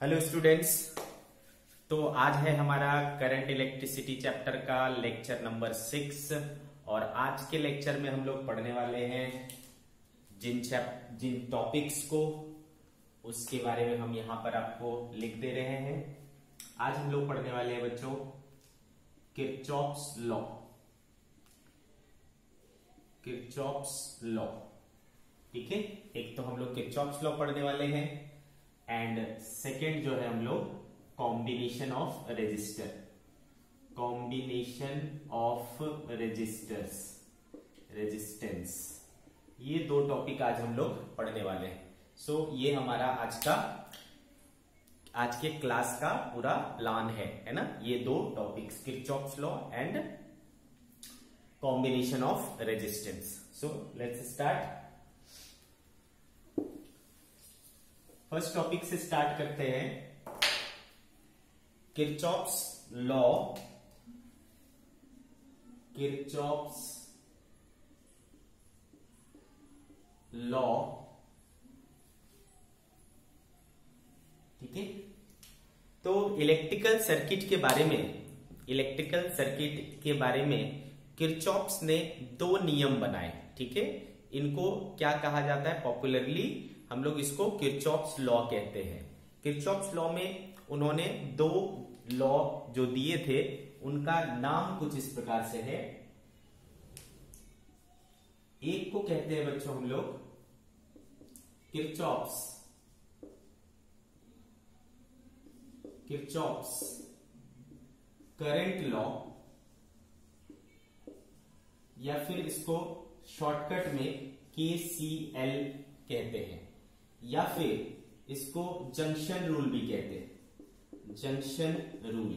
Hello students. तो आज है हमारा करंट इलेक्ट्रिसिटी चैप्टर का लेक्चर नंबर 6 और आज के लेक्चर में हम लोग पढ़ने वाले हैं जिन टॉपिक्स को उसके बारे में हम यहां पर आपको लिख दे रहे हैं। आज हम लोग पढ़ने वाले हैं बच्चों किरचॉफ्स लॉ। किरचॉफ्स लॉ, ठीक है। एक तो हम लोग किरचॉफ्स लॉ पढ़ने वाले हैं एंड सेकेंड जो है हम लोग combination of resistor, combination of resistance, ये दो टॉपिक आज हम लोग पढ़ने वाले हैं। सो ये हमारा आज के क्लास का पूरा प्लान है ना। ये दो topics Kirchhoff's law and combination of resistance. So let's start. First topic से स्टार्ट करते हैं। किरचॉफ्स लॉ, किरचॉफ्स लॉ, ठीक है। तो इलेक्ट्रिकल सर्किट के बारे में किरचॉफ्स ने दो नियम बनाए, ठीक है। इनको क्या कहा जाता है? पॉपुलरली हम लोग इसको किरचॉफ्स लॉ कहते हैं। किरचॉफ्स लॉ में उन्होंने दो लॉ जो दिए थे उनका नाम कुछ इस प्रकार से है। एक को कहते हैं बच्चों हम लोग किरचॉफ्स करंट लॉ, या फिर इसको शॉर्टकट में KCL कहते हैं, या फिर इसको जंक्शन रूल भी कहते हैं, जंक्शन रूल,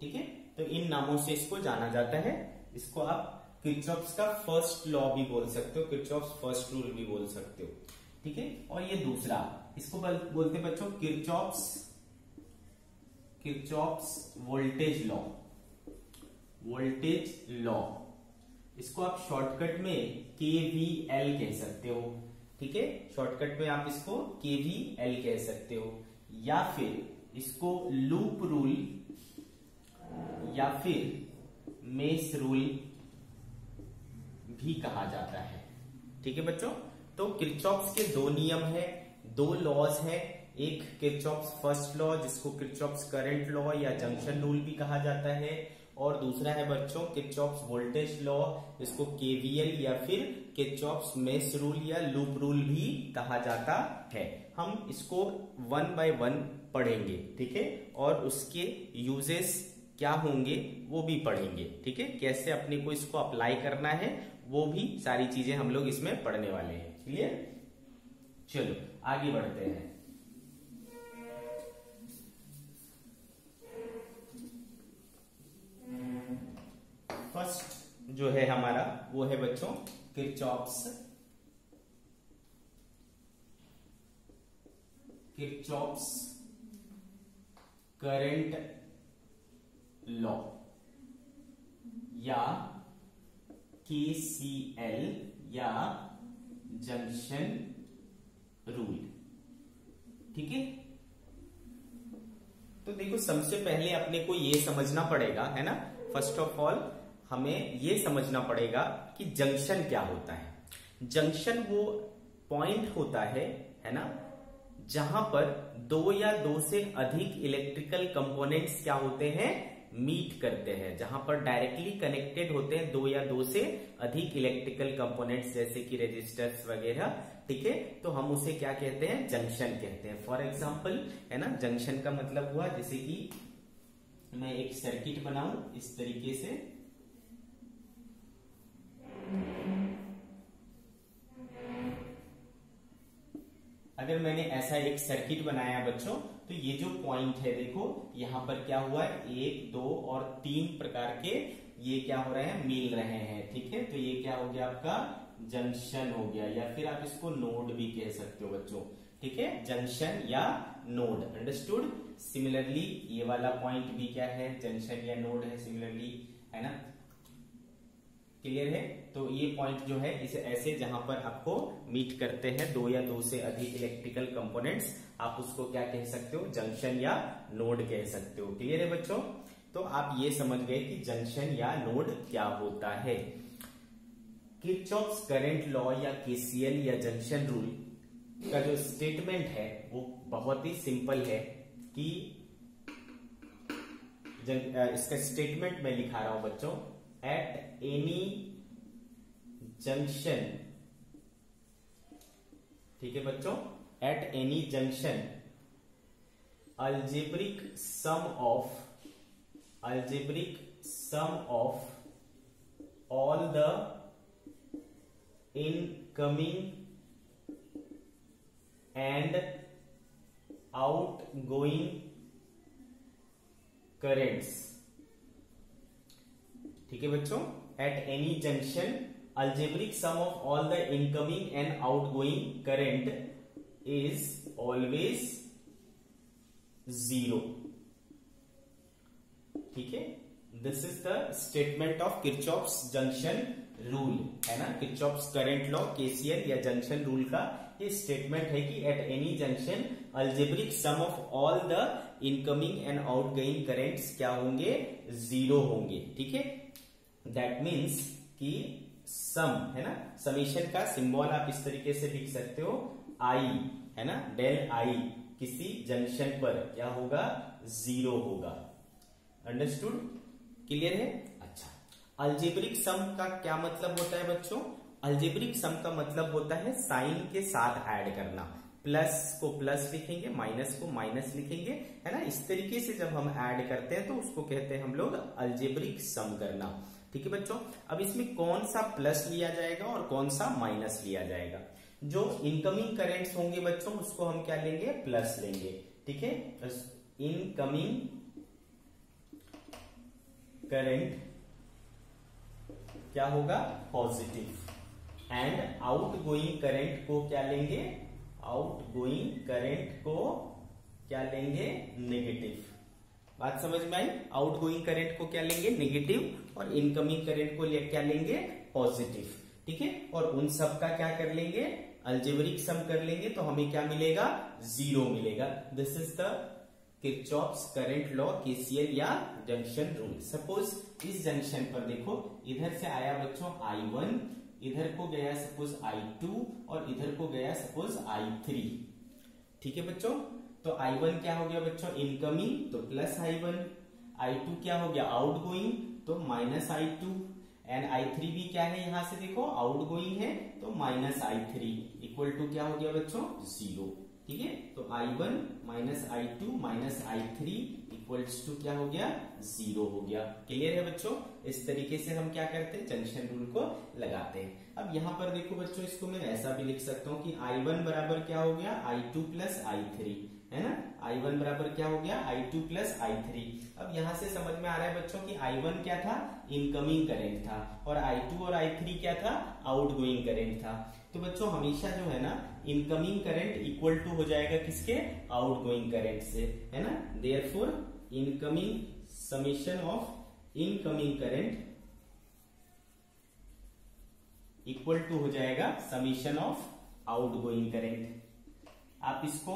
ठीक है। तो इन नामों से इसको जाना जाता है। इसको आप किरचॉफ्स का फर्स्ट लॉ भी बोल सकते हो, किरचॉफ्स फर्स्ट रूल भी बोल सकते हो, ठीक है। और ये दूसरा, इसको बोलते हैं बच्चों किरचॉफ्स वोल्टेज लॉ। इसको आप शॉर्टकट में KVL कह सकते हो, ठीक है। शॉर्टकट में आप इसको KVL कह सकते हो, या फिर इसको लूप रूल या फिर मेश रूल भी कहा जाता है, ठीक है बच्चों। तो किरचॉफ्स के दो नियम है, दो लॉज है। एक किरचॉफ्स फर्स्ट लॉ जिसको किरचॉफ्स करंट लॉ या जंक्शन रूल भी कहा जाता है, और दूसरा है बच्चों किरचॉफ्स वोल्टेज लॉ जिसको KVL या फिर किरचॉफ्स मेश रूल या लूप रूल भी कहा जाता है। हम इसको 1 बाय 1 पढ़ेंगे, ठीक है, और उसके यूजेस क्या होंगे वो भी पढ़ेंगे, ठीक है। कैसे अपने को इसको अप्लाई करना है वो भी सारी चीजें हम लोग इसमें पढ़ने वाले हैं। क्लियर? चलो आगे बढ़ते हैं। फर्स्ट जो है हमारा वो है बच्चों किरचॉफ्स करंट लॉ या KCL या जंक्शन रूल, ठीक है। तो देखो सबसे पहले अपने को ये समझना पड़ेगा, है ना। फर्स्ट ऑफ ऑल हमें ये समझना पड़ेगा कि जंक्शन क्या होता है। जंक्शन वो पॉइंट होता है ना, जहां पर दो या दो से अधिक इलेक्ट्रिकल कंपोनेंट्स क्या होते हैं, मीट करते हैं। जहां पर डायरेक्टली कनेक्टेड होते हैं दो या दो से अधिक इलेक्ट्रिकल कंपोनेंट्स, जैसे कि रेजिस्टर्स वगैरह, ठीक है। तो हम उसे क्या कहते हैं? जंक्शन कहते हैं। फॉर एग्जाम्पल, है ना, जंक्शन का मतलब हुआ जैसे कि मैं एक सर्किट बनाऊं इस तरीके से, अगर मैंने ऐसा एक सर्किट बनाया बच्चों, तो ये जो पॉइंट है देखो यहां पर क्या हुआ है, 1, 2 और 3 प्रकार के ये क्या हो रहे हैं, मिल रहे हैं, ठीक है। तो ये क्या हो गया आपका जंक्शन हो गया, या फिर आप इसको नोड भी कह सकते हो बच्चों, ठीक है। जंक्शन या नोड, अंडरस्टूड। सिमिलरली ये वाला पॉइंट भी क्या है, जंक्शन या नोड है, सिमिलरली, है ना। क्लियर है। तो ये पॉइंट जो है इसे ऐसे जहां पर आपको मीट करते हैं दो या दो से अधिक इलेक्ट्रिकल कंपोनेंट्स, आप उसको क्या कह सकते हो, जंक्शन या नोड कह सकते हो। क्लियर है बच्चों। तो आप ये समझ गए कि जंक्शन या नोड क्या होता है। किरचॉफ्स करंट लॉ या केसीएल या जंक्शन रूल का जो स्टेटमेंट है वो बहुत ही सिंपल है कि इसका स्टेटमेंट मैं लिखा रहा हूं बच्चों, एट एनी जंक्शन, ठीक है बच्चों, at any junction algebraic sum of all the incoming and outgoing currents, ठीक है बच्चों, at any junction algebraic sum of all the incoming and outgoing current is always 0, ठीक है। This is the statement of Kirchhoff's junction rule, है ना। Kirchhoff's current law, KCL या junction rule का ये स्टेटमेंट है कि at any junction algebraic sum of all the incoming and outgoing currents क्या होंगे, 0 होंगे, ठीक है। दैट मीन्स कि सम, है ना, समेशन का सिंबल आप इस तरीके से लिख सकते हो, आई, है ना, डेल आई किसी जंक्शन पर क्या होगा, 0 होगा। अंडरस्टूड, क्लियर है। अच्छा, अलजेब्रिक सम का क्या मतलब होता है बच्चों? अलजेब्रिक सम का मतलब होता है साइन के साथ ऐड करना, प्लस को प्लस लिखेंगे, माइनस को माइनस लिखेंगे, है ना। इस तरीके से जब हम ऐड करते हैं तो उसको कहते हैं हम लोग अलजेब्रिक सम करना, ठीक है बच्चों। अब इसमें कौन सा प्लस लिया जाएगा और कौन सा माइनस लिया जाएगा? जो इनकमिंग करेंट्स होंगे बच्चों उसको हम क्या लेंगे, प्लस लेंगे, ठीक है। इनकमिंग करंट क्या होगा, पॉजिटिव, एंड आउटगोइंग करंट को क्या लेंगे, आउटगोइंग करंट को क्या लेंगे, नेगेटिव। बात समझ में आई? आउटगोइंग करंट को क्या लेंगे, नेगेटिव, और इनकमिंग करंट को क्या लेंगे, पॉजिटिव, ठीक है। और उन सब का क्या कर लेंगे, अलजेब्रिक सम कर लेंगे तो हमें क्या मिलेगा, 0 मिलेगा। This is the Kirchhoff's current law, KCL या जंक्शन रूल। सपोज इस जंक्शन पर देखो, इधर से आया बच्चों I1, इधर को गया सपोज I2 और इधर को गया सपोज I3, ठीक है बच्चों। तो I1 क्या हो गया बच्चों, इनकमिंग, तो प्लस I1, I2 क्या हो गया, आउटगोइंग, तो माइनस I2, एंड I3 भी क्या है, यहां से देखो आउटगोइंग है तो माइनस I3 इक्वल टू क्या हो गया बच्चों, 0, ठीक है। तो I1 minus I2 minus I3 equals to क्या हो गया, 0 हो गया। क्लियर है बच्चों? इस तरीके से हम क्या करते हैं, जंक्शन रूल को लगाते हैं। अब यहाँ पर देखो बच्चों, इसको मैं ऐसा भी लिख सकता हूँ कि I1 बराबर क्या हो गया, I2 प्लस I3, है ना। I1 बराबर क्या हो गया, I2 प्लस I3। अब यहां से समझ में आ रहा है बच्चों कि I1 क्या था, इनकमिंग करंट था, और I2 और I3 क्या था, आउटगोइंग करंट था। तो बच्चों हमेशा जो है ना, इनकमिंग करंट इक्वल टू हो जाएगा किसके, आउटगोइंग करंट से, है ना। Therefore incoming summation of incoming current equal to हो जाएगा समेशन ऑफ आउटगोइंग करंट। आप इसको,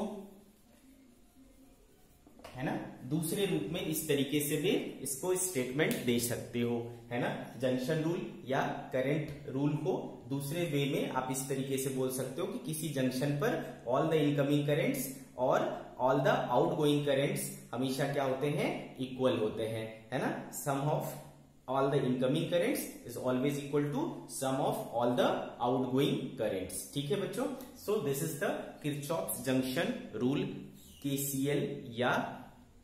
है ना, दूसरे रूप में इस तरीके से भी इसको स्टेटमेंट दे सकते हो, है ना। जंक्शन रूल या करंट रूल को दूसरे वे में आप इस तरीके से बोल सकते हो कि किसी जंक्शन पर ऑल द इनकमिंग करेंट्स और ऑल द आउटगोइंग करेंट्स हमेशा क्या होते हैं, इक्वल होते हैं, है ना। सम of all the incoming currents is always equal to sum of all the outgoing currents, ठीक है बच्चों। so this is the Kirchhoff's junction rule, KCL या,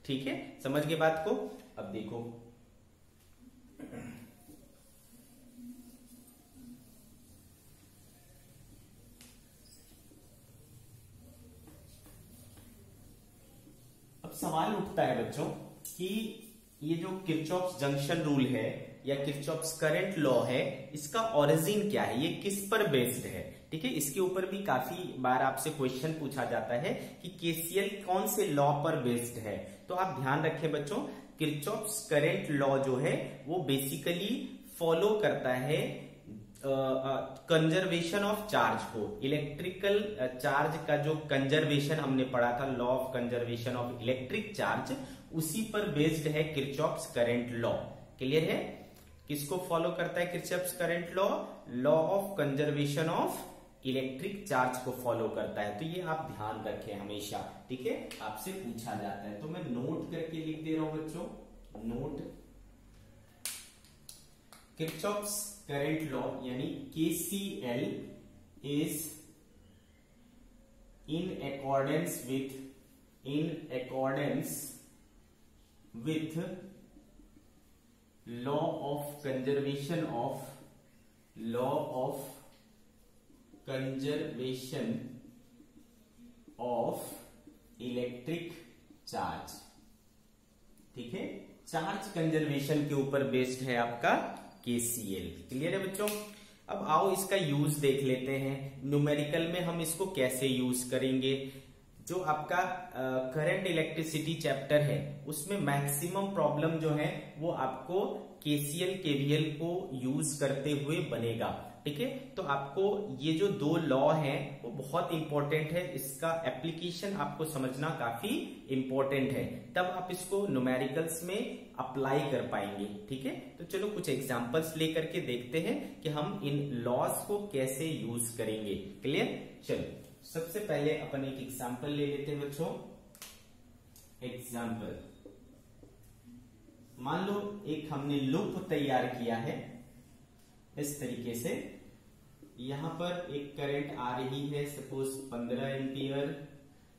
ठीक है, समझ गए बात को। अब देखो अब सवाल उठता है बच्चों कि ये जो किरचॉफ्स जंक्शन रूल है या किरचॉफ्स करंट लॉ है, इसका ओरिजिन क्या है, ये किस पर बेस्ड है, ठीक है। इसके ऊपर भी काफी बार आपसे क्वेश्चन पूछा जाता है कि केसीएल कौन से लॉ पर बेस्ड है। तो आप ध्यान रखें बच्चों, किरचॉफ्स करंट लॉ जो है वो बेसिकली फॉलो करता है कंजर्वेशन ऑफ चार्ज को। इलेक्ट्रिकल चार्ज का जो कंजर्वेशन हमने पढ़ा था, law of conservation of electric charge, उसी पर बेस्ड है किरचॉफ्स करंट लॉ। क्लियर है? किसको फॉलो करता है Kirchhoff's current law? Law of conservation of electric charge को फॉलो करता है। तो ये आप ध्यान रखें हमेशा, ठीक है, आपसे पूछा जाता है। तो मैं नोट करके लिख दे रहा हूं बच्चों, नोट किरचॉफ्स करंट लॉ यानी KCL is in accordance with law of conservation of electric charge. ठीक है, चार्ज कंजर्वेशन के ऊपर बेस्ड है आपका KCL। क्लियर है बच्चों? अब आओ इसका यूज देख लेते हैं। न्यूमेरिकल में हम इसको कैसे यूज करेंगे। जो आपका करंट इलेक्ट्रिसिटी चैप्टर है उसमें मैक्सिमम प्रॉब्लम जो है वो आपको KCL KVL को यूज करते हुए बनेगा। ठीक है, तो आपको ये जो दो लॉ हैं वो बहुत इंपॉर्टेंट है, इसका एप्लीकेशन आपको समझना काफी इंपॉर्टेंट है, तब आप इसको न्यूमेरिकल्स में अप्लाई कर पाएंगे। ठीक है, तो चलो कुछ एग्जांपल्स लेकर के देखते हैं कि हम इन लॉस को कैसे यूज करेंगे। क्लियर? चलो सबसे पहले अपन एक एग्जांपल ले लेते हैं बच्चों। एग्जांपल, मान लो एक हमने लूप तैयार किया है इस तरीके से। यहां पर एक करंट आ रही है सपोज 15 एम्पियर,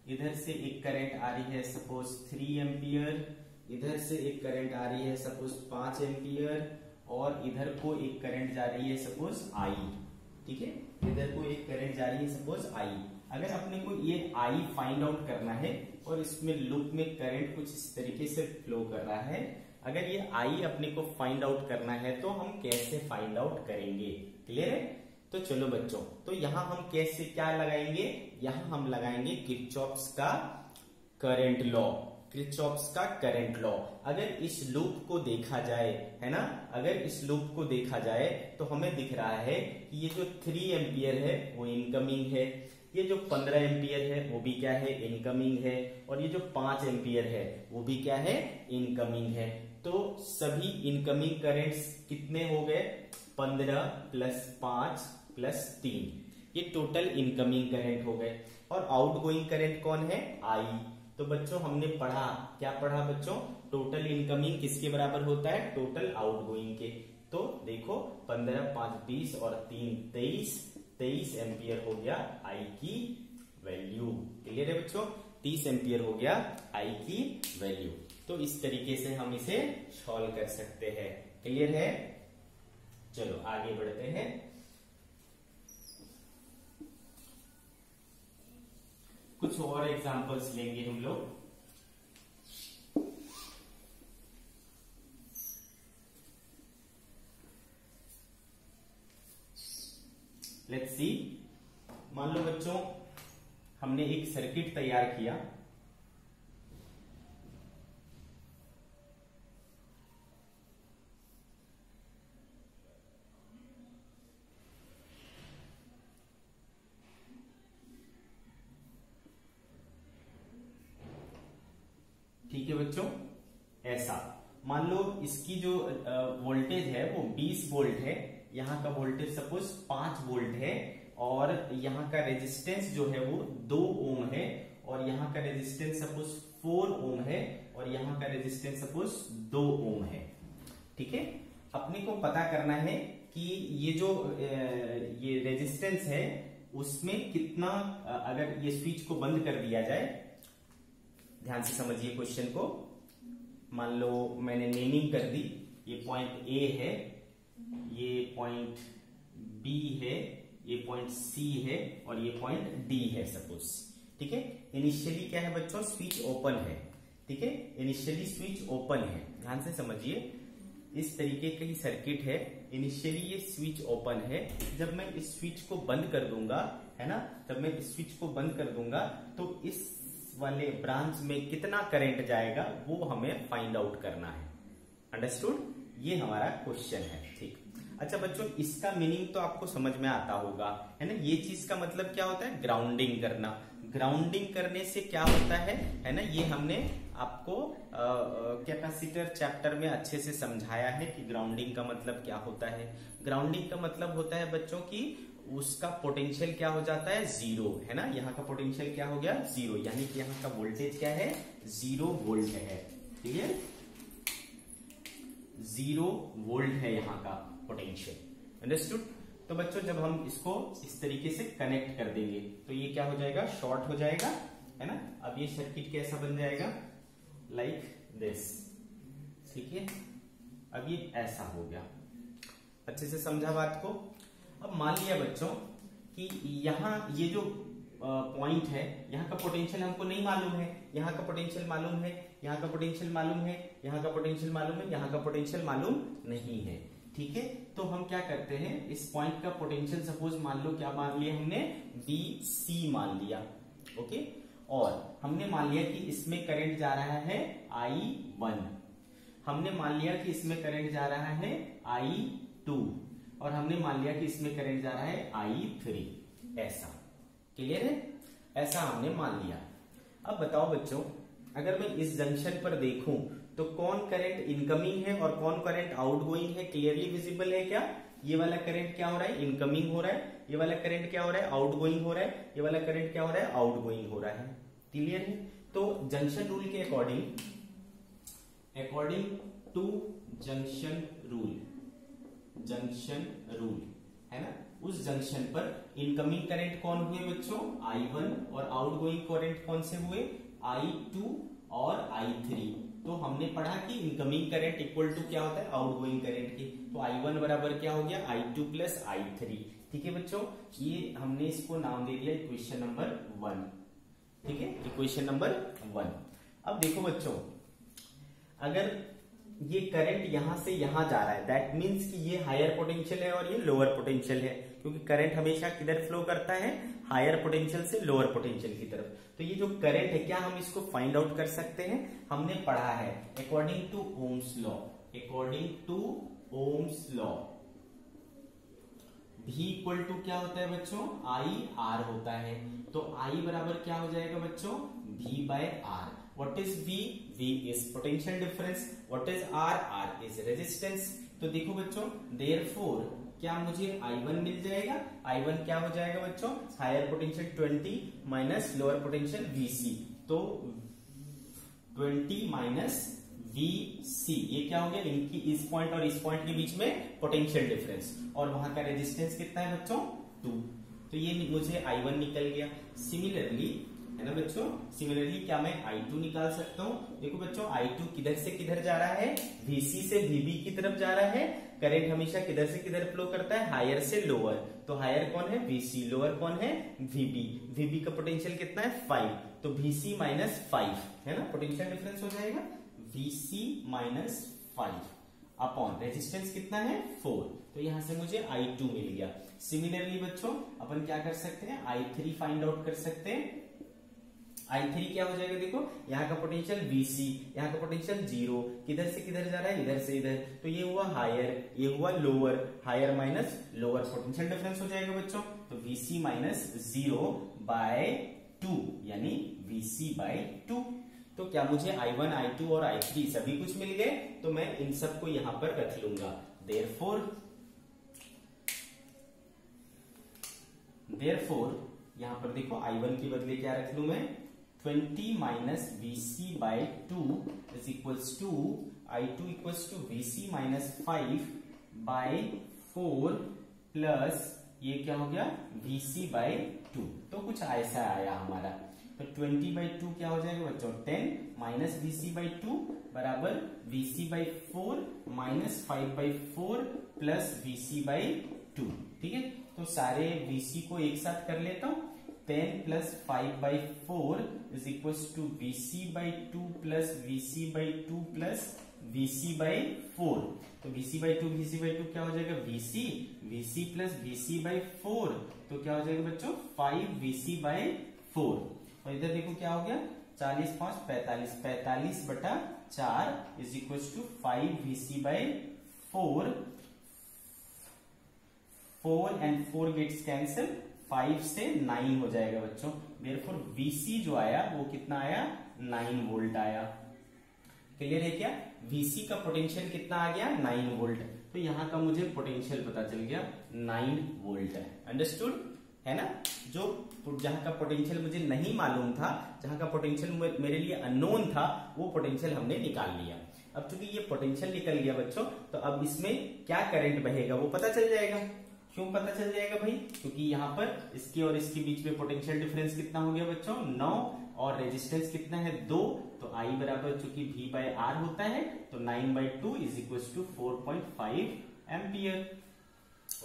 इधर से एक करंट आ रही है सपोज 3 एम्पियर, इधर से एक करंट आ रही है सपोज 5 एम्पियर, और इधर को एक करंट जा रही है सपोज I। ठीक है, इधर को एक करंट जा रही है सपोज I। अगर अपने को ये I फाइंड आउट करना है और इसमें लूप में करंट कुछ इस तरीके से फ्लो कर रहा है, अगर ये I अपने को फाइंड आउट करना है तो हम कैसे फाइंड आउट करेंगे। क्लियर है? तो चलो बच्चों, तो यहां हम कैसे क्या लगाएंगे, यहां हम लगाएंगे किरचॉफ्स का करंट लॉ। किरचॉफ्स का करंट लॉ अगर इस लूप को देखा जाए, है ना, अगर इस लूप को देखा जाए तो हमें दिख रहा है कि ये जो 3 एम्पियर है वो इनकमिंग है, ये जो 15 एम्पियर है वो भी क्या है, इनकमिंग है, और ये जो 5 एम्पियर है वो भी क्या है, इनकमिंग है। तो सभी इनकमिंग करंट्स कितने हो गए, 15 प्लस 5 प्लस 3, ये टोटल इनकमिंग करंट हो गए। और आउटगोइंग करंट कौन है, I। तो बच्चों हमने पढ़ा, क्या पढ़ा बच्चों, टोटल इनकमिंग किसके बराबर होता है, टोटल आउटगोइंग के। तो देखो 15 5 20 और 3 23 एम्पियर हो गया I की वैल्यू। क्लियर है बच्चों? 30 एम्पियर हो गया I की वैल्यू। तो इस तरीके से हम इसे सॉल्व कर सकते हैं। क्लियर है? चलो आगे बढ़ते हैं। कुछ और एग्जांपल्स लेंगे हम लोग। लेट्स सी, मान लो बच्चों हमने एक सर्किट तैयार किया। ठीक है बच्चों, ऐसा मान लो इसकी जो वोल्टेज है वो 20 वोल्ट है, यहाँ का वोल्टेज सपोज 5 वोल्ट है, और यहाँ का रेजिस्टेंस जो है वो 2 ओम है, और यहाँ का रेजिस्टेंस सपोज 4 ओम है, और यहाँ का रेजिस्टेंस सपोज 2 ओम है। ठीक है, अपने को पता करना है कि ये जो ये रेजिस्टेंस है उसमें कितना, अगर ये स्विच को बंद कर दिया जाए, ध्यान से समझिए क्वेश्चन को। मान लो मैंने नेमिंग कर दी, ये पॉइंट A है, ये पॉइंट B है, ये पॉइंट C है, और ये पॉइंट D है सपोज। ठीक है, इनिशियली क्या है बच्चों, स्विच ओपन है। ठीक है, इनिशियली स्विच ओपन है, ध्यान से समझिए। इस तरीके की सर्किट है, इनिशियली ये स्विच ओपन है। जब मैं इस स्विच को बंद कर दूंगा, है ना, जब मैं इस स्विच को बंद कर दूंगा तो इस वाले ब्रांच में कितना करंट जाएगा वो हमें फाइंड आउट करना है। अंडरस्टूड? ये हमारा क्वेश्चन है। ठीक, अच्छा बच्चों, इसका मीनिंग तो आपको समझ में आता होगा, है ना। ये चीज का मतलब क्या होता है, ग्राउंडिंग करना। ग्राउंडिंग करने से क्या होता है ना, ये हमने आपको कैपेसिटर चैप्टर में अच्छे से समझाया है कि ग्राउंडिंग का मतलब क्या होता है। ग्राउंडिंग का मतलब होता है बच्चों की उसका पोटेंशियल क्या हो जाता है, जीरो, है ना। यहाँ का पोटेंशियल क्या हो गया, जीरो, यानी कि यहाँ का वोल्टेज क्या है, 0 वोल्ट है। ठीक है, 0 वोल्ट है यहाँ का पोटेंशियल। अंडरस्टूड। तो बच्चों जब हम इसको इस तरीके से कनेक्ट कर देंगे तो ये क्या हो जाएगा, शॉर्ट हो जाएगा, है ना। अब ये सर्किट कैसा बन जाएगा, लाइक दिस। ठीक है, अब ये ऐसा हो गया। अच्छे से समझा बात को। अब मान लिया बच्चों कि यहाँ ये जो पॉइंट है, यहाँ का पोटेंशियल हमको नहीं मालूम है, यहाँ का पोटेंशियल मालूम है, यहाँ का पोटेंशियल मालूम है, यहाँ का पोटेंशियल मालूम है, यहाँ का पोटेंशियल मालूम नहीं है। ठीक है, तो हम क्या करते हैं, इस पॉइंट का पोटेंशियल सपोज मान लो क्या मान लिया हमने, BC मान लिया। ओके, और हमने मान लिया कि इसमें करंट जा रहा है I1, हमने मान लिया कि इसमें करंट जा रहा है I2, और हमने मान लिया कि इसमें करंट जा रहा है I3। ऐसा क्लियर है, ऐसा हमने मान लिया। अब बताओ बच्चों, अगर मैं इस जंक्शन पर देखूं तो कौन करंट इनकमिंग है और कौन करंट आउटगोइंग है, क्लियरली विजिबल है क्या। ये वाला करंट क्या हो रहा है, इनकमिंग हो रहा है। ये वाला करंट क्या हो रहा है, आउटगोइंग हो रहा है। ये वाला करंट क्या हो रहा है, आउटगोइंग हो रहा है। क्लियर है। तो जंक्शन रूल के अकॉर्डिंग टू जंक्शन रूल है ना, उस जंक्शन पर इनकमिंग करंट कौन हुए बच्चों, I1, और आउटगोइंग करंट कौन से हुए, I2 और I3। तो हमने पढ़ा कि इनकमिंग करंट इक्वल टू क्या होता है, आउटगोइंग करंट की। तो I1 बराबर क्या हो गया, I2 प्लस I3। ठीक है बच्चों, ये हमने इसको नाम दे दिया इक्वेशन नंबर 1। ठीक है, इक्वेशन नंबर 1। अब देखो बच्चों, अगर ये करंट यहां से यहां जा रहा है, दैट मीन्स कि ये हायर पोटेंशियल है और ये लोअर पोटेंशियल है, क्योंकि करंट हमेशा किधर फ्लो करता है, हायर पोटेंशियल से लोअर पोटेंशियल की तरफ। तो ये जो करंट है, क्या हम इसको फाइंड आउट कर सकते हैं, हमने पढ़ा है according to Ohm's law, V equal to क्या होता है बच्चों, IR होता है। तो I बराबर क्या हो जाएगा बच्चों, V by R। What is V? V is potential difference. What is R? R is resistance. तो देखो बच्चों, therefore क्या मुझे I1 मिल जाएगा, I1 क्या हो जाएगा बच्चों, higher potential 20 minus lower potential VC, तो 20 माइनस VC, ये क्या हो गया, इनकी इस पॉइंट और इस पॉइंट के बीच में पोटेंशियल डिफरेंस, और वहां का रेजिस्टेंस कितना है बच्चों, 2। तो ये मुझे I1 निकल गया। सिमिलरली है ना बच्चों, सिमिलरली क्या मैं I2 निकाल सकता हूँ। देखो बच्चों, I2 किधर से किधर जा रहा है, VC से VB की तरफ जा रहा है। करंट हमेशा किधर से किधर फ्लो करता है, हायर से लोअर। तो हायर कौन है, VC, लोअर कौन है, VB। VB का पोटेंशियल कितना है, 5, तो VC माइनस 5, है ना, पोटेंशियल डिफरेंस हो जाएगा VC माइनस 5 अपॉन रेजिस्टेंस कितना है, 4। तो यहां से मुझे I2 मिल गया। सिमिलरली बच्चों अपन क्या कर सकते हैं, I3 फाइंड आउट कर सकते हैं। I3 क्या हो जाएगा, देखो यहाँ का पोटेंशियल VC, यहाँ का पोटेंशियल 0, किधर से किधर जा रहा है, इधर से इधर। तो ये हुआ हायर, ये हुआ lower, higher minus lower, potential difference हो जाएगा बच्चों। तो VC माइनस 0 बाय 2, यानी VC बाय 2। तो क्या मुझे I1, I2 और I3 सभी कुछ मिल गए, तो मैं इन सबको यहां पर रख लूंगा। देयरफॉर यहां पर देखो I1 के बदले क्या रख लू मैं, 20 minus VC by 2 is equals to I2 equals to VC minus 5 by 4 plus ये क्या हो गया, VC बाय 2। तो कुछ ऐसा आया हमारा। तो 20 बाई 2 क्या हो जाएगा बच्चों, 10 माइनस VC बाई 2 बराबर VC by 4 minus 5 by 4 plus VC by 2। ठीक है, तो सारे VC को एक साथ कर लेता हूं। 10 plus 5 by 4 is equal to VC by 2 plus VC by 2 plus VC by 4। तो VC बाई 2 क्या हो जाएगा, VC प्लस VC बाई 4, तो क्या हो जाएगा बच्चों, 5 VC बाई 4। और इधर देखो क्या हो गया, 40 5 45, 45 बटा 4 is equal to 5 VC by 4 4 and 4 gets cancel, 5 से 9 हो जाएगा बच्चों। देयरफॉर VC जो आया वो कितना आया, 9 वोल्ट आया। क्लियर है क्या? VC का पोटेंशियल कितना आ गया, 9 वोल्ट। तो यहां का मुझे पोटेंशियल पता चल गया 9 वोल्ट है। अंडरस्टूड है ना? जो जहां का पोटेंशियल मुझे नहीं मालूम था, जहां का पोटेंशियल मेरे लिए अननोन था, वो पोटेंशियल हमने निकाल लिया। अब चूंकि ये पोटेंशियल निकल गया बच्चों, तो अब इसमें क्या करंट बहेगा वो पता चल जाएगा। क्यों पता चल जाएगा भाई? क्योंकि यहाँ पर इसके और इसके बीच में पोटेंशियल डिफरेंस कितना हो गया बच्चों, 9, और रेजिस्टेंस कितना है, 2। तो I बराबर चूंकि V/R होता है, तो 9/2 इज इक्वल टू 4.5 एम्पियर।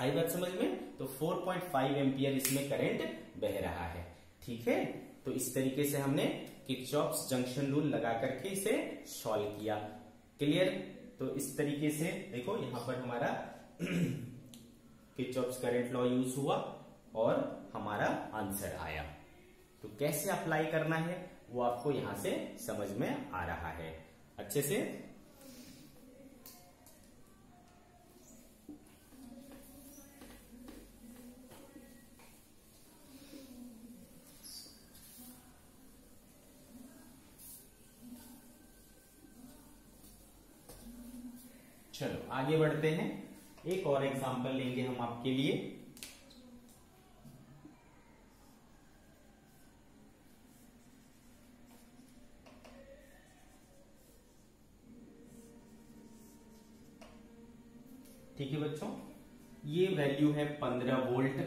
आई बात समझ में? तो 4.5 एम्पियर इसमें करंट बह रहा है। ठीक है, तो इस तरीके से हमने किरचॉफ्स जंक्शन रूल लगा करके इसे सॉल्व किया। क्लियर? तो इस तरीके से देखो यहां पर हमारा किरचॉफ्स करंट लॉ यूज हुआ और हमारा आंसर आया। तो कैसे अप्लाई करना है वो आपको यहां से समझ में आ रहा है अच्छे से। चलो आगे बढ़ते हैं, एक और एग्जांपल लेंगे हम आपके लिए। ठीक है बच्चों, ये वैल्यू है 15 वोल्ट,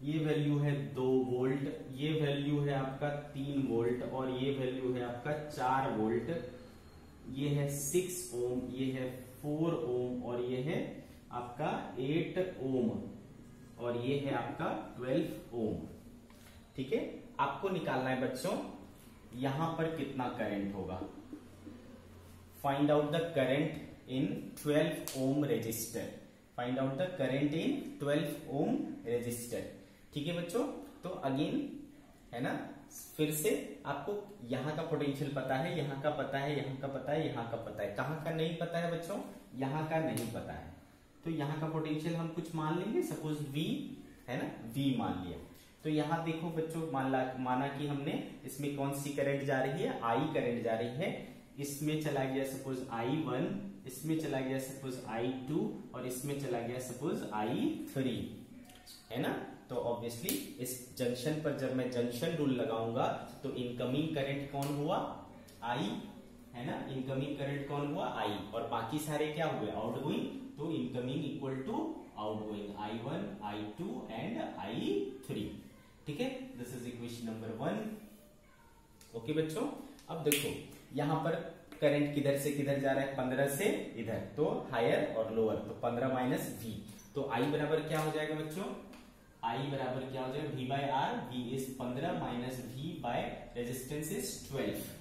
ये वैल्यू है 2 वोल्ट, ये वैल्यू है आपका 3 वोल्ट, और ये वैल्यू है आपका 4 वोल्ट, ये है 6 ओम, ये है 4 ओम, और ये है आपका 8 ओम, और ये है आपका 12 ओम। ठीक है, आपको निकालना है बच्चों यहां पर कितना करंट होगा। Find out the current in 12 ohm resistor. Find out the current in 12 ohm resistor. ठीक है बच्चों, तो अगेन है ना, फिर से आपको यहां का पोटेंशियल पता है, यहां का पता है, यहां का पता है, यहां का पता है। कहां का नहीं पता है बच्चों? यहां का नहीं पता है। तो यहां का पोटेंशियल हम कुछ मान लेंगे, सपोज V है ना, V मान लिया। तो यहां देखो बच्चों, माना कि हमने इसमें कौन सी करंट जा रही है, I करंट जा रही है। इसमें चला गया सपोज I1, इसमें चला गया सपोज I2, और इसमें चला गया सपोज I3, है ना। तो ऑब्वियसली इस जंक्शन पर जब मैं जंक्शन रूल लगाऊंगा तो इनकमिंग करंट कौन हुआ, I, है ना। इनकमिंग करंट कौन हुआ, I, और बाकी सारे क्या हुए, आउटगोइंग। तो incoming equal to outgoing, I1, I2 and I3। ठीक है, this is equation number 1। Okay बच्चों, अब देखो यहां पर करंट किधर से किधर जा रहा है, 15 से इधर, तो हायर और लोअर, तो 15 माइनस V। तो I बराबर क्या हो जाएगा बच्चों, I बराबर क्या हो जाएगा, V/R। V is 15 minus V by resistance is 12।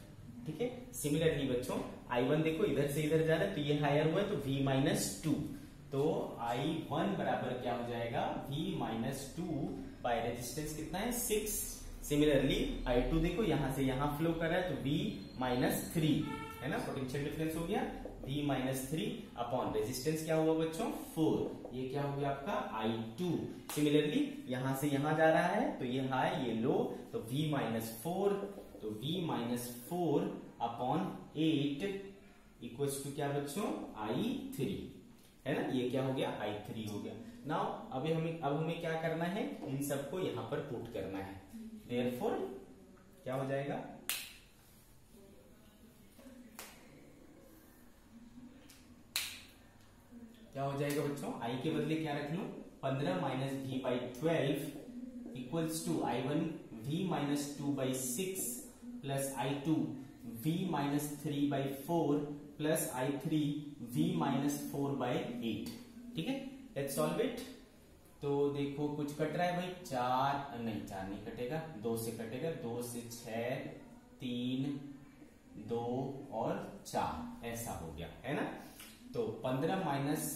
ठीक है, सिमिलरली बच्चों I1 देखो इधर से इधर जा रहा है, तो ये हायर हुआ है, तो V माइनस 2। तो I1 बराबर क्या हो जाएगा, V माइनस 2 बाय रेजिस्टेंस कितना है, 6। सिमिलरली I2 देखो यहां से यहां फ्लो कर रहा है, तो V माइनस 3, है ना, पोटेंशियल डिफरेंस हो गया V माइनस 3 अपॉन रेजिस्टेंस क्या हुआ बच्चों, 4। ये क्या हो गया आपका I2। सिमिलरली यहां से यहां जा रहा है, तो ये हाई ये लो, तो V माइनस 4, तो V minus 4 upon 8 equals to क्या बच्चों, I3, है ना। ये क्या हो गया, I3 हो गया। नाउ अब हमें क्या करना है, इन सबको यहां पर पुट करना है। देयरफॉर क्या हो जाएगा, क्या हो जाएगा बच्चों, I के बदले क्या रख लो, 15 minus V/12 equals to I1 V minus 2/6 plus I2 V minus 3/4 plus I3 V minus 4/8। ठीक है, लेट्स सॉल्व इट। तो देखो कुछ कट रहा है भाई, 4 नहीं कटेगा, 2 से कटेगा, 2 से 6, 3, 2 और 4, ऐसा हो गया, है ना। तो 15 माइनस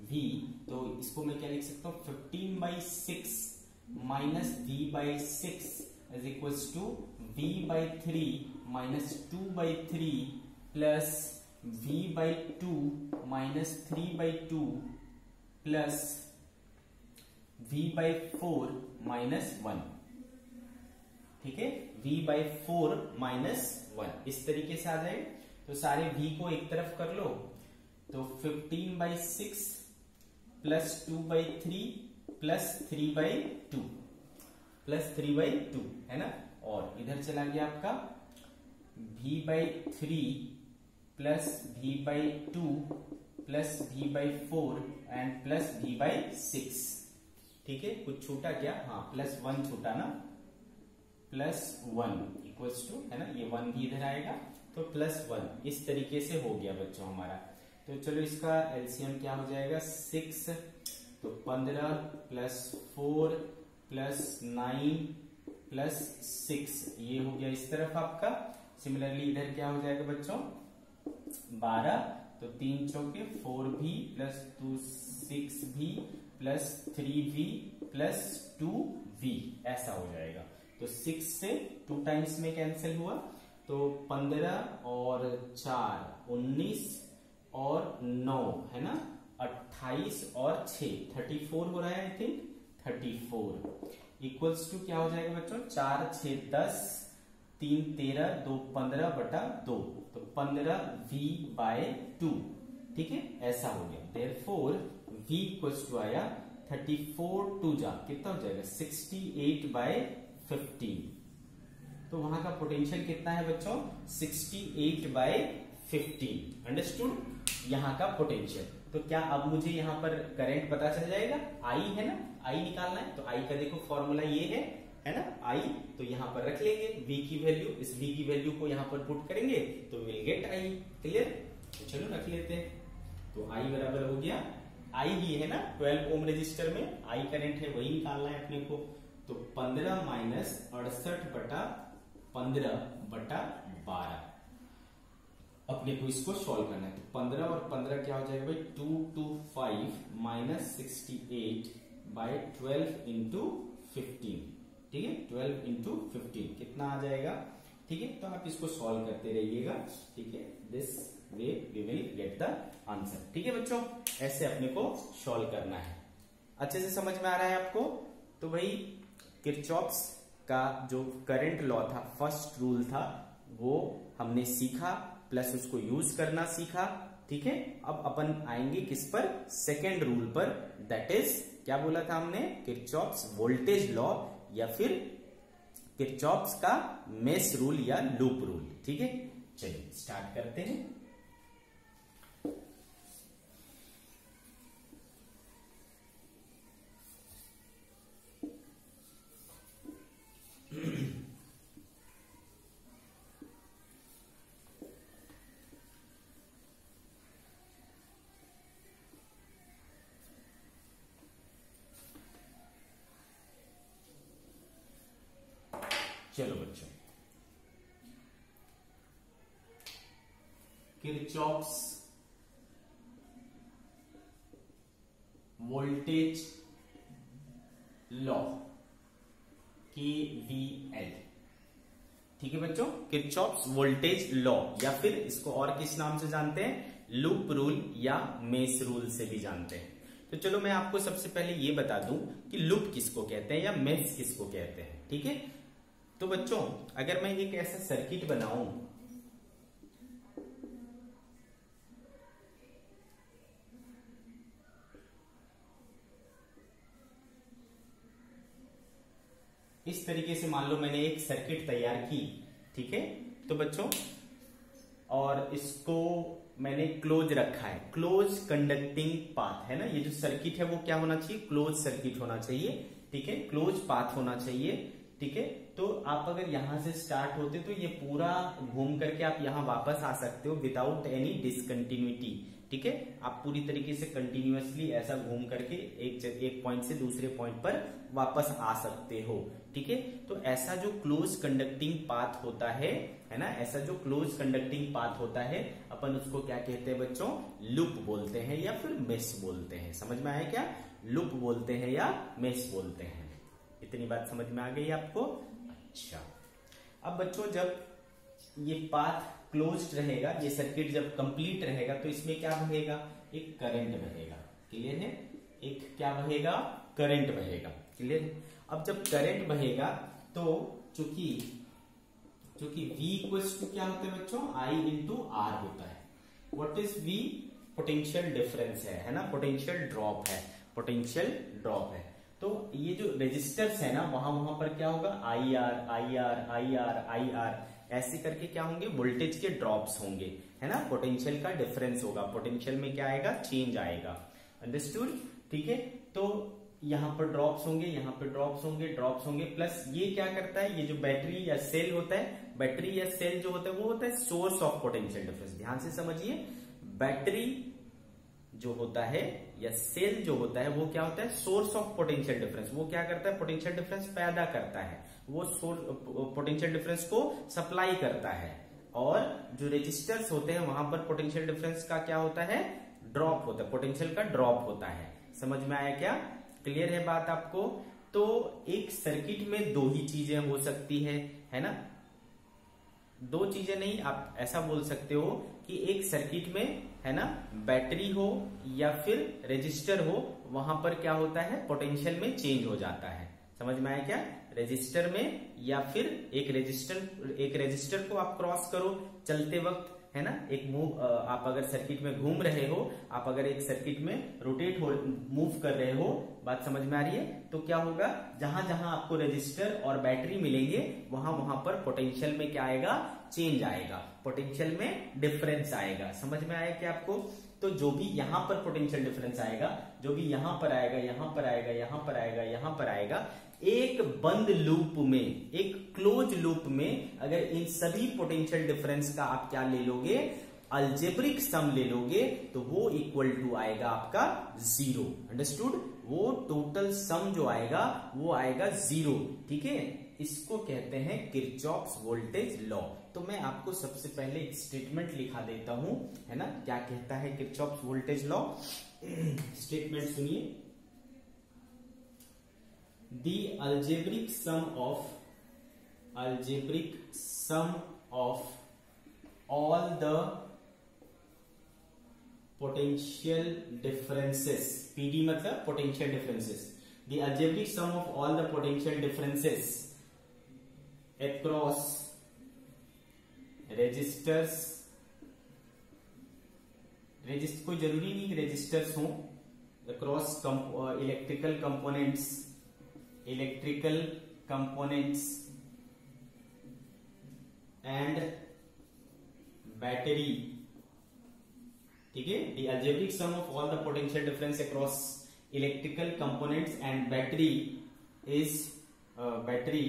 V, तो इसको मैं क्या लिख सकता हूं, 15/6 minus V/6 is equals to V/3 minus 2/3 plus V/2 minus 3/2 plus V/4 -1, ठीक है, V/4 -1 इस तरीके से आ जाएगा। तो सारे V को एक तरफ कर लो, तो 15/6 प्लस 2/3 प्लस 3/2 है ना। और इधर चला गया आपका V/3 plus V/2 plus V/4 and plus V/6, ठीक है। कुछ छूटा क्या? हाँ, +1 छूटा ना, +1 इक्वल्स टू, है ना, ये 1 भी इधर आएगा, तो +1 इस तरीके से हो गया बच्चों हमारा। तो चलो इसका एलसीएम क्या हो जाएगा? 6, तो 15 प्लस 4 प्लस 9 प्लस 6, ये हो गया इस तरफ आपका। सिमिलरली इधर क्या हो जाएगा बच्चों? 12, तो 3 चौके 4V plus 2 6V plus 3V plus 2V, ऐसा हो जाएगा। तो 6 से 2 टाइम्स में कैंसिल हुआ, तो 15 और 4 19 और 9, है ना, 28 और 6 34 हो रहा है, आई थिंक 34 इक्वल्स टू क्या हो जाएगा बच्चों? 4 6 10, 3 13, 2 15/2, तो 15V/2, ठीक है, ऐसा हो गया। देयरफॉर V इक्वल्स टू आया 34 2 जा कितना हो जाएगा? 68/15। तो वहां का पोटेंशियल कितना है बच्चों? 68/15। अंडरस्टूड? यहाँ का पोटेंशियल। तो क्या अब मुझे यहाँ पर करंट पता चल जाएगा? I है ना, I निकालना है। तो I का देखो फॉर्मूला ये है ना, I। तो यहाँ पर रख लेंगे V की वैल्यू, इस V की वैल्यू को यहाँ पर पुट करेंगे तो विल गेट I। क्लियर? तो चलो रख लेते हैं। तो I बराबर हो गया, I ही है ना, 12 ओम रजिस्टर में I करंट है, वही निकालना है अपने को। तो 15 - 68/15/12 अपने को इसको सॉल्व करना है। तो 15 और 15 क्या हो जाएगा भाई? 225 -68/12 × 15, ठीक है, 12 × 15 कितना आ जाएगा? ठीक है, तो आप इसको सॉल्व करते रहिएगा, ठीक है, this way we will get the answer. ठीक है बच्चों, ऐसे अपने को सॉल्व करना है। अच्छे से समझ में आ रहा है आपको? तो भाई किरचॉफ्स का जो करंट लॉ था, फर्स्ट रूल था, वो हमने सीखा, प्लस उसको यूज करना सीखा, ठीक है। अब अपन आएंगे किस पर? सेकेंड रूल पर, दैट इज क्या बोला था हमने? किरचॉफ्स वोल्टेज लॉ या फिर किरचॉफ्स का मेश रूल या लूप रूल, ठीक है। चलिए स्टार्ट करते हैं। चलो बच्चों, किरचॉफ्स वोल्टेज लॉ KVL, ठीक है बच्चों, किरचॉफ्स वोल्टेज लॉ, या फिर इसको और किस नाम से जानते हैं? लूप रूल या मेश रूल से भी जानते हैं। तो चलो मैं आपको सबसे पहले ये बता दूं कि लूप किसको कहते हैं या मेश किसको कहते हैं, ठीक है। तो बच्चों अगर मैं एक ऐसा सर्किट बनाऊं, इस तरीके से, मान लो मैंने एक सर्किट तैयार की, ठीक है, तो बच्चों, और इसको मैंने क्लोज रखा है, क्लोज कंडक्टिंग पाथ है ना, ये जो सर्किट है वो क्या होना चाहिए? क्लोज सर्किट होना चाहिए, ठीक है, क्लोज पाथ होना चाहिए, ठीक है। तो आप अगर यहां से स्टार्ट होते तो ये पूरा घूम करके आप यहां वापस आ सकते हो विदाउट एनी डिसकंटिन्यूटी, ठीक है। आप पूरी तरीके से कंटिन्यूअसली ऐसा घूम करके एक पॉइंट से दूसरे पॉइंट पर वापस आ सकते हो, ठीक है। तो ऐसा जो क्लोज कंडक्टिंग पाथ होता है ना, ऐसा जो क्लोज कंडक्टिंग पाथ होता है, अपन उसको क्या कहते हैं बच्चों? लूप बोलते हैं या फिर मेश बोलते हैं। समझ में आया क्या? लूप बोलते हैं या मेश बोलते हैं। इतनी बात समझ में आ गई आपको? अच्छा, अब बच्चों जब ये पाथ क्लोज्ड रहेगा, ये सर्किट जब कंप्लीट रहेगा, तो इसमें क्या बहेगा? एक करंट बहेगा। क्लियर है? एक क्या बहेगा? करंट बहेगा। क्लियर? अब जब करंट बहेगा तो चूंकि V इक्वल्स टू क्या होता है बच्चों, I इंटू आर होता है। What is V? Potential difference है ना, पोटेंशियल ड्रॉप है, पोटेंशियल ड्रॉप है। तो ये जो रेजिस्टर्स है ना, वहां पर क्या होगा, IR ऐसे करके क्या होंगे, वोल्टेज के ड्रॉप्स होंगे, है ना, पोटेंशियल का डिफरेंस होगा, पोटेंशियल में क्या आएगा, चेंज आएगा। अंडरस्टूड? ठीक है, तो यहाँ पर ड्रॉप्स होंगे, यहाँ पे ड्रॉप्स होंगे, प्लस ये क्या करता है, ये जो बैटरी या सेल होता है, बैटरी या सेल जो होता है वो होता है सोर्स ऑफ पोटेंशियल डिफरेंस। ध्यान से समझिए, बैटरी जो होता है या सेल जो होता है वो क्या होता है, सोर्स ऑफ पोटेंशियल डिफरेंस। वो क्या करता है, पोटेंशियल डिफरेंस पैदा करता है, वो पोटेंशियल डिफरेंस को सप्लाई करता है। और जो रेजिस्टर्स होते हैं वहां पर पोटेंशियल डिफरेंस का क्या होता है, ड्रॉप होता है, पोटेंशियल का ड्रॉप होता है। समझ में आया क्या? क्लियर है बात आपको? तो एक सर्किट में दो ही चीजें हो सकती है ना, दो चीजें नहीं, आप ऐसा बोल सकते हो कि एक सर्किट में, है ना, बैटरी हो या फिर रेजिस्टर हो, वहां पर क्या होता है, पोटेंशियल में चेंज हो जाता है। समझ में आया क्या? रेजिस्टर में या फिर एक रेजिस्टर को आप क्रॉस करो चलते वक्त, है ना, आप अगर सर्किट में घूम रहे हो, आप अगर एक सर्किट में मूव कर रहे हो, बात समझ में आ रही है? तो क्या होगा, जहां जहां आपको रेजिस्टर और बैटरी मिलेंगे वहां पर पोटेंशियल में क्या आएगा, चेंज आएगा, पोटेंशियल में डिफरेंस आएगा। समझ में आया क्या आपको? तो जो भी यहां पर पोटेंशियल डिफरेंस आएगा, जो भी यहां पर आएगा, यहां पर आएगा, यहां पर आएगा, यहां पर आएगा, एक बंद लूप में, एक क्लोज लूप में अगर इन सभी पोटेंशियल डिफरेंस का आप क्या ले लोगे, अलजेब्रिक सम ले लोगे, तो वो इक्वल टू आएगा आपका 0। अंडरस्टूड? वो टोटल सम जो आएगा वो आएगा 0। ठीक है, इसको कहते हैं किरचॉफ्स वोल्टेज लॉ। तो मैं आपको सबसे पहले एक स्टेटमेंट लिखा देता हूं, है ना, क्या कहता है किरचॉफ्स वोल्टेज लॉ। स्टेटमेंट सुनिए, the algebraic sum of all the potential differences, PD मतलब potential differences, the algebraic sum of all the potential differences across resistors, कोई जरूरी नहीं कि रेजिस्टर्स हो, across electrical components and battery, ठीक है, the algebraic sum of all the potential difference across electrical components and battery is battery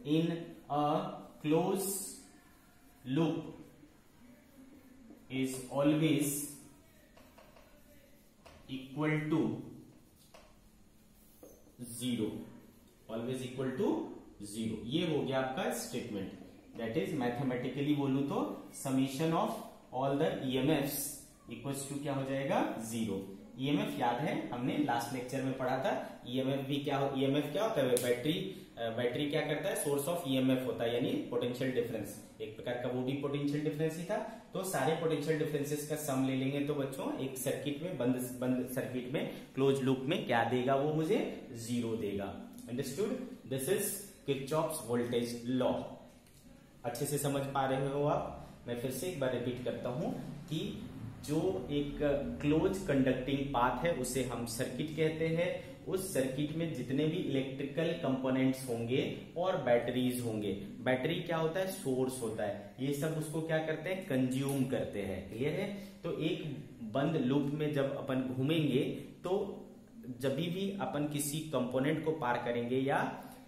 in a closed loop is always equal to 0, always equal to 0। ये हो गया आपका statement. That is mathematically बोलूं तो summation of all the EMFs equals to क्या हो जाएगा, 0। EMF याद है, हमने लास्ट लेक्चर में पढ़ा था। ईएमएफ क्या होता है, बैटरी क्या करता है, सोर्स ऑफ ईएमएफ होता है, यानी पोटेंशियल डिफरेंस, एक प्रकार का वो भी पोटेंशियल डिफरेंस ही था। तो सारे पोटेंशियल डिफरेंसेस का सम ले लेंगे तो बच्चों एक सर्किट में, बंद सर्किट में, क्लोज लूप में क्या देगा, वो मुझे 0 देगा। Understood? This is Kirchhoff's voltage law. अच्छे से समझ पा रहे हो आप? मैं फिर से एक बार रिपीट करता हूं कि जो एक क्लोज कंडक्टिंग पाथ है उसे हम सर्किट कहते हैं। उस सर्किट में जितने भी इलेक्ट्रिकल कंपोनेंट्स होंगे और बैटरीज होंगे, बैटरी क्या होता है, सोर्स होता है, ये सब उसको क्या करते हैं, कंज्यूम करते हैं। क्लियर है? तो एक बंद लूप में जब अपन घूमेंगे तो जब भी अपन किसी कंपोनेंट को पार करेंगे या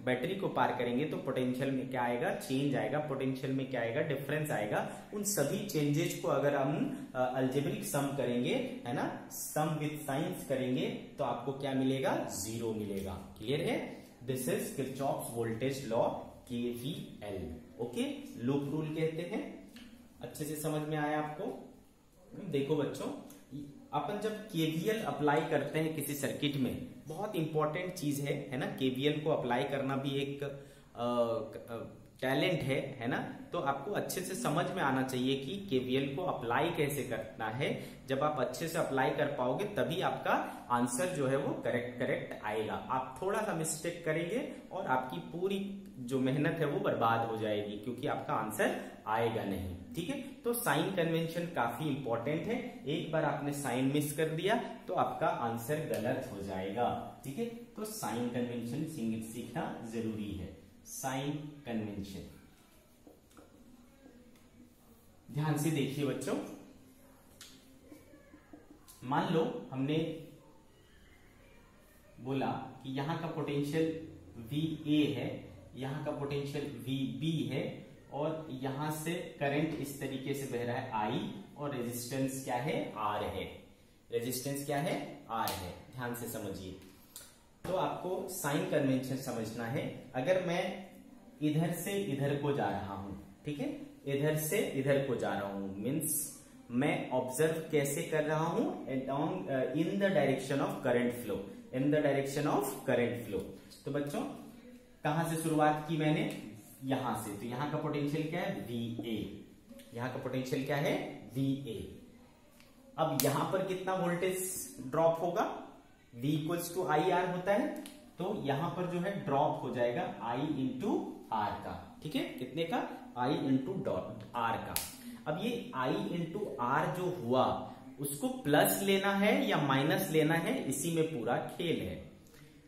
बैटरी को पार करेंगे तो पोटेंशियल में क्या आएगा, चेंज आएगा, पोटेंशियल में क्या आएगा, डिफरेंस आएगा। उन सभी चेंजेस को अगर हम अलजेब्रिक सम करेंगे, है ना, सम विद साइंस करेंगे, तो आपको क्या मिलेगा, 0 मिलेगा। क्लियर है? This is Kirchhoff's voltage law, KVL। Okay, loop rule कहते हैं। अच्छे से समझ में आया आपको? देखो बच्चों, अपन जब KVL अप्लाई करते हैं किसी सर्किट में, बहुत इंपॉर्टेंट चीज है ना, KVL को अप्लाई करना भी एक टैलेंट है ना, तो आपको अच्छे से समझ में आना चाहिए कि केवीएल को अप्लाई कैसे करना है। जब आप अच्छे से अप्लाई कर पाओगे तभी आपका आंसर जो है वो करेक्ट आएगा। आप थोड़ा सा मिस्टेक करेंगे और आपकी पूरी जो मेहनत है वो बर्बाद हो जाएगी, क्योंकि आपका आंसर आएगा नहीं। ठीक है, तो साइन कन्वेंशन काफी इंपॉर्टेंट है। एक बार आपने साइन मिस कर दिया तो आपका आंसर गलत हो जाएगा। ठीक है, तो साइन कन्वेंशन सीखना जरूरी है। साइन कन्वेंशन, ध्यान से देखिए बच्चों, मान लो हमने बोला कि यहां का पोटेंशियल VA है, यहां का पोटेंशियल VB है, और यहां से करंट इस तरीके से बह रहा है I, और रेजिस्टेंस क्या है, R है। रेजिस्टेंस क्या है, R है। ध्यान से समझिए। तो आपको साइन कन्वेंशन समझना है। अगर मैं इधर से इधर को जा रहा हूं, ठीक है, इधर से इधर को जा रहा हूं, मीन्स मैं ऑब्जर्व कैसे कर रहा हूं, in the direction of current flow, in the direction of current flow. तो बच्चों कहां से शुरुआत की मैंने, यहां से, तो यहां का पोटेंशियल क्या है, VA, यहां का पोटेंशियल क्या है, VA। अब यहां पर कितना वोल्टेज ड्रॉप होगा, V इक्वल्स टू IR होता है, तो यहां पर जो है ड्रॉप हो जाएगा I इंटू R का। ठीक है, कितने का, I इंटू R का। अब ये I इंटू R जो हुआ उसको प्लस लेना है या माइनस लेना है, इसी में पूरा खेल है।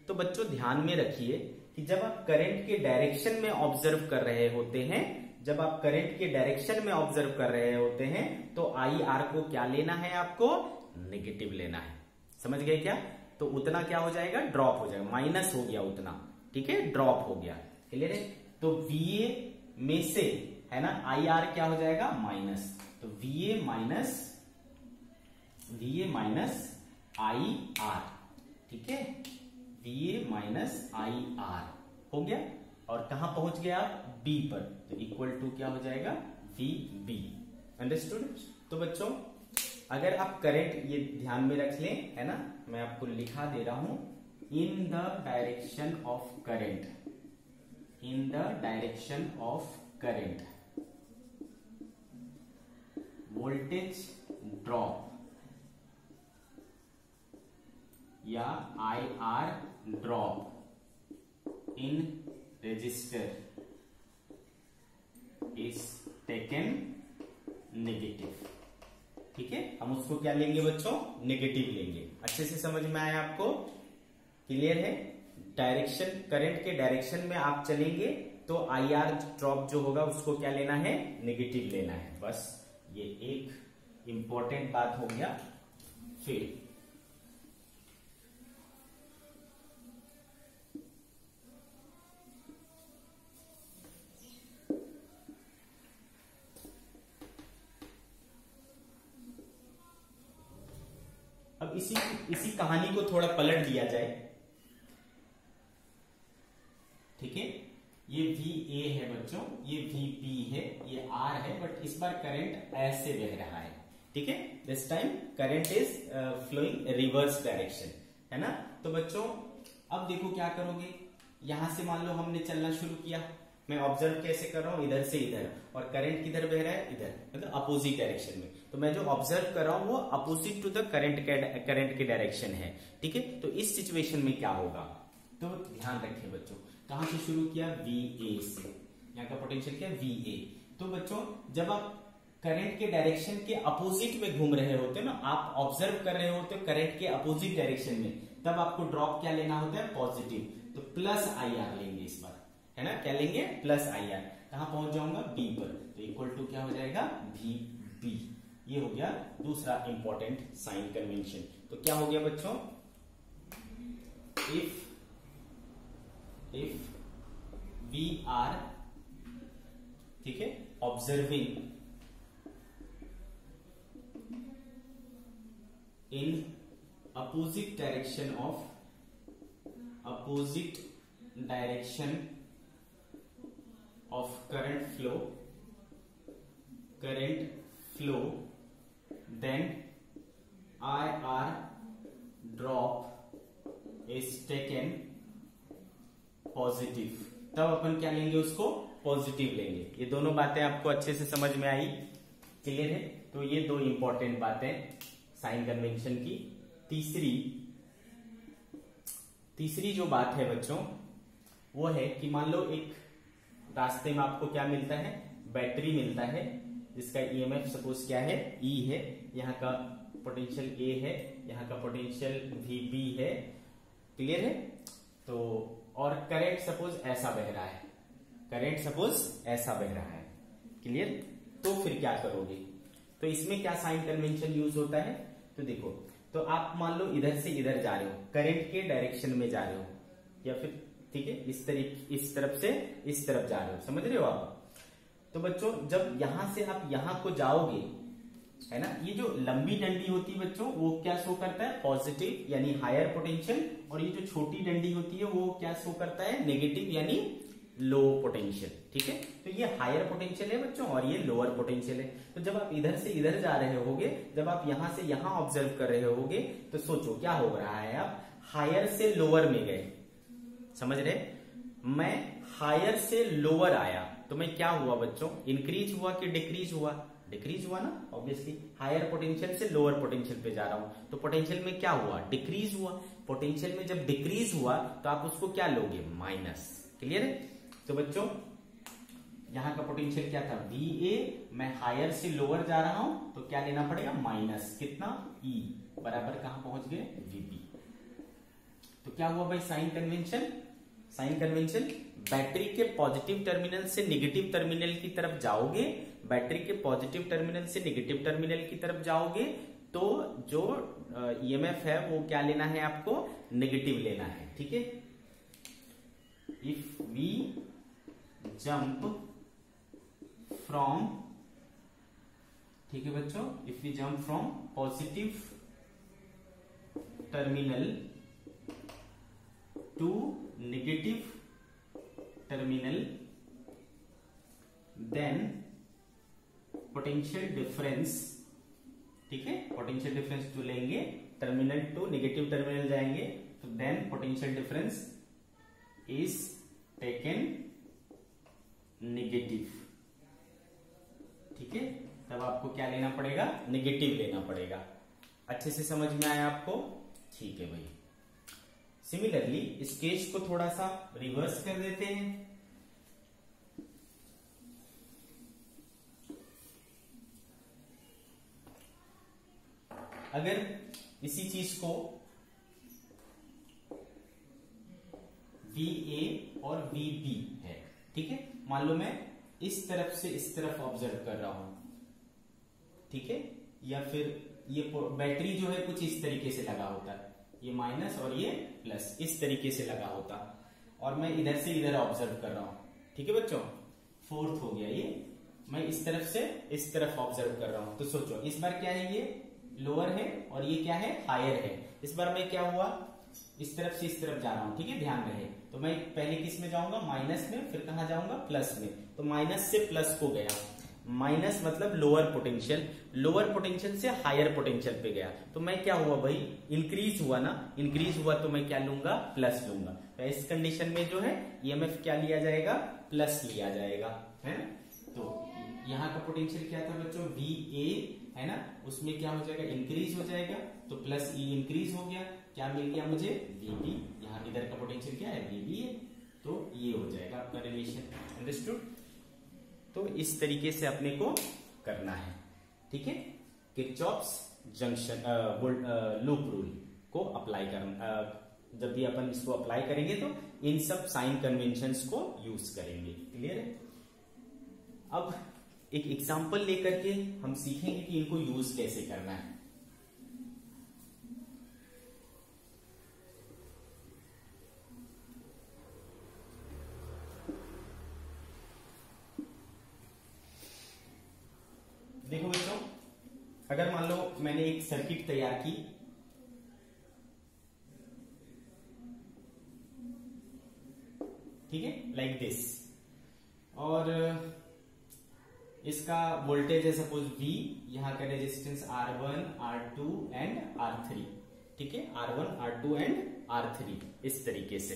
तो बच्चों ध्यान में रखिए कि जब आप करंट के डायरेक्शन में ऑब्जर्व कर रहे होते हैं, जब आप करंट के डायरेक्शन में ऑब्जर्व कर रहे होते हैं, तो IR को क्या लेना है, आपको नेगेटिव लेना है। समझ गए क्या? तो उतना क्या हो जाएगा, ड्रॉप हो जाएगा, माइनस हो गया उतना। ठीक है, ड्रॉप हो गया। क्लियर है? तो VA में से है ना IR क्या हो जाएगा, माइनस। तो VA माइनस IR। ठीक है, VA माइनस IR हो गया, और कहां पहुंच गया आप, B पर, तो इक्वल टू क्या हो जाएगा, VB। अंडरस्टूड? तो बच्चों अगर आप करंट, ये ध्यान में रख लें, है ना, मैं आपको लिखा दे रहा हूं, in the direction of current, in the direction of current voltage drop या IR drop in resistor is taken negative. ठीक है, हम उसको क्या लेंगे बच्चों, नेगेटिव लेंगे। अच्छे से समझ में आया आपको? क्लियर है? डायरेक्शन, करंट के डायरेक्शन में आप चलेंगे तो IR ड्रॉप जो होगा उसको क्या लेना है, नेगेटिव लेना है। बस ये एक इंपॉर्टेंट बात हो गया। फिर अब इसी कहानी को थोड़ा पलट दिया जाए। ठीक है, ये VA है बच्चों, ये VB है, ये R है, बट इस बार करंट ऐसे बह रहा है। ठीक है, this time current is flowing reverse direction, है ना। तो बच्चों अब देखो क्या करोगे, यहां से मान लो हमने चलना शुरू किया, मैं ऑब्जर्व कैसे कर रहा हूं, इधर से इधर, और करंट किधर बह रहा है, इधर, मतलब अपोजिट डायरेक्शन में। तो मैं जो ऑब्जर्व कर रहा हूं वो अपोजिट टू द करंट के डायरेक्शन है। ठीक है, तो इस सिचुएशन में क्या होगा, तो ध्यान रखिए बच्चों, कहां से शुरू किया, VA से, यहाँ का पोटेंशियल क्या, VA। तो बच्चों जब आप करंट के डायरेक्शन के अपोजिट में घूम रहे होते हो ना, आप ऑब्जर्व कर रहे होते हो करंट के अपोजिट डायरेक्शन में, तब आपको ड्रॉप क्या लेना होता है, पॉजिटिव। तो प्लस IR लेंगे इस बार, है ना, क्या लेंगे, प्लस IR। कहां पहुंच जाऊंगा, B पर, तो इक्वल टू क्या हो जाएगा, VB। ये हो गया दूसरा इंपॉर्टेंट साइन कन्वेंशन। तो क्या हो गया बच्चों, इफ वी आर, ठीक है, observing in opposite direction of current flow, then IR drop is taken positive. तब अपन क्या लेंगे उसको, पॉजिटिव लेंगे। ये दोनों बातें आपको अच्छे से समझ में आई, क्लियर है? तो ये दो इंपॉर्टेंट बातें साइन कन्वेंशन की। तीसरी जो बात है बच्चों वो है कि मान लो एक रास्ते में आपको क्या मिलता है, बैटरी मिलता है जिसका ईएमएफ सपोज क्या है, ई है, यहाँ का पोटेंशियल ए है, यहाँ का पोटेंशियल वीबी है, क्लियर है? तो और करंट सपोज ऐसा बह रहा है, करंट सपोज ऐसा बह रहा है, क्लियर? तो फिर क्या करोगे? तो इसमें क्या साइन कन्वेंशन यूज होता है? तो देखो, तो आप मान लो इधर से इधर जा रहे हो, करंट के डायरेक्शन में जा रहे हो, या फिर ठीक है इस तरफ से इस तरफ जा रहे हो, समझ रहे हो आप? तो बच्चों जब यहां से आप यहां को जाओगे, है ना, ये जो लंबी डंडी होती है बच्चों वो क्या शो करता है, पॉजिटिव यानी हायर पोटेंशियल, और ये जो छोटी डंडी होती है वो क्या शो करता है, नेगेटिव यानी लो पोटेंशियल, ठीक है? तो ये हायर पोटेंशियल है बच्चों और ये लोअर पोटेंशियल है। तो जब आप इधर से इधर जा रहे होगे, जब आप यहां से यहां ऑब्जर्व कर रहे होगे, तो सोचो क्या हो रहा है, आप हायर से लोअर में गए, समझ रहे? मैं हायर से लोअर आया तो मैं क्या हुआ बच्चों, इंक्रीज हुआ कि डिक्रीज हुआ? डिक्रीज हुआ ना, ऑब्वियसली हायर पोटेंशियल से लोअर पोटेंशियल पे जा रहा हूं, तो पोटेंशियल में क्या हुआ, डिक्रीज हुआ। पोटेंशियल में जब डिक्रीज हुआ तो आप उसको क्या लोगे, माइनस, क्लियर है? तो बच्चों यहां का पोटेंशियल क्या था, VA, मैं हायर से लोअर जा रहा हूं तो क्या लेना पड़ेगा, माइनस कितना, E बराबर कहां पहुंच गए, VB। तो क्या हुआ भाई, sign convention, sign convention, battery के पॉजिटिव टर्मिनल से नेगेटिव टर्मिनल की तरफ जाओगे, बैटरी के पॉजिटिव टर्मिनल से नेगेटिव टर्मिनल की तरफ जाओगे तो जो ईएमएफ है वो क्या लेना है आपको, नेगेटिव लेना है, ठीक है? इफ वी जंप फ्रॉम, ठीक है बच्चों, if we jump from positive terminal to negative terminal, then potential difference, ठीक है, पोटेंशियल डिफरेंस जो लेंगे, टर्मिनल टू नेगेटिव टर्मिनल जाएंगे, तो then potential difference is taken negative, ठीक है? तब आपको क्या लेना पड़ेगा, नेगेटिव लेना पड़ेगा। अच्छे से समझ में आया आपको? ठीक है भाई। सिमिलरली इस केस को थोड़ा सा रिवर्स कर देते हैं। अगर इसी चीज को VA और VB है, ठीक है, मान लो मैं इस तरफ से इस तरफ ऑब्जर्व कर रहा हूं, ठीक है, या फिर ये बैटरी जो है कुछ इस तरीके से लगा होता है, ये माइनस और ये प्लस इस तरीके से लगा होता, और मैं इधर से इधर ऑब्जर्व कर रहा हूं, ठीक है बच्चों, फोर्थ हो गया ये, मैं इस तरफ से इस तरफ ऑब्जर्व कर रहा हूं। तो सोचो इस बार क्या है, ये लोअर है और ये क्या है, हायर है। इस बार मैं क्या हुआ, इस तरफ से इस तरफ जा रहा हूं, ठीक है, ध्यान रहे। तो मैं पहले किस में जाऊंगा, माइनस में, फिर कहां जाऊंगा, प्लस में। तो माइनस से प्लस को गया, माइनस मतलब लोअर पोटेंशियल, लोअर पोटेंशियल से हायर पोटेंशियल पे गया, तो मैं क्या हुआ भाई, इंक्रीज हुआ ना, इंक्रीज हुआ तो मैं क्या लूंगा, प्लस लूंगा। तो इस कंडीशन में जो है ईएमएफ क्या लिया जाएगा, प्लस लिया जाएगा, है ना? तो यहाँ का पोटेंशियल क्या था बच्चों, VA, है ना, उसमें क्या हो जाएगा, इंक्रीज हो जाएगा, तो प्लस E इंक्रीज हो गया, क्या मिल गया मुझे, VB। यहाँ इधर का पोटेंशियल क्या है, VB है, तो ये हो जाएगा आपका रिलेशन, अंडरस्टूड? तो इस तरीके से अपने को करना है, ठीक है? किरचॉफ्स जंक्शन लूप रूल को अप्लाई करना, जब भी अपन इसको अप्लाई करेंगे तो इन सब साइन कन्वेंशंस को यूज करेंगे, क्लियर है? अब एक एग्जांपल लेकर के हम सीखेंगे कि इनको यूज कैसे करना है। देखो बच्चों, अगर मान लो मैंने एक सर्किट तैयार की, ठीक है, लाइक दिस, और इसका वोल्टेज है सपोज V, यहाँ का resistance R1, R2 and R3, ठीक है, R1, R2 एंड R3 इस तरीके से,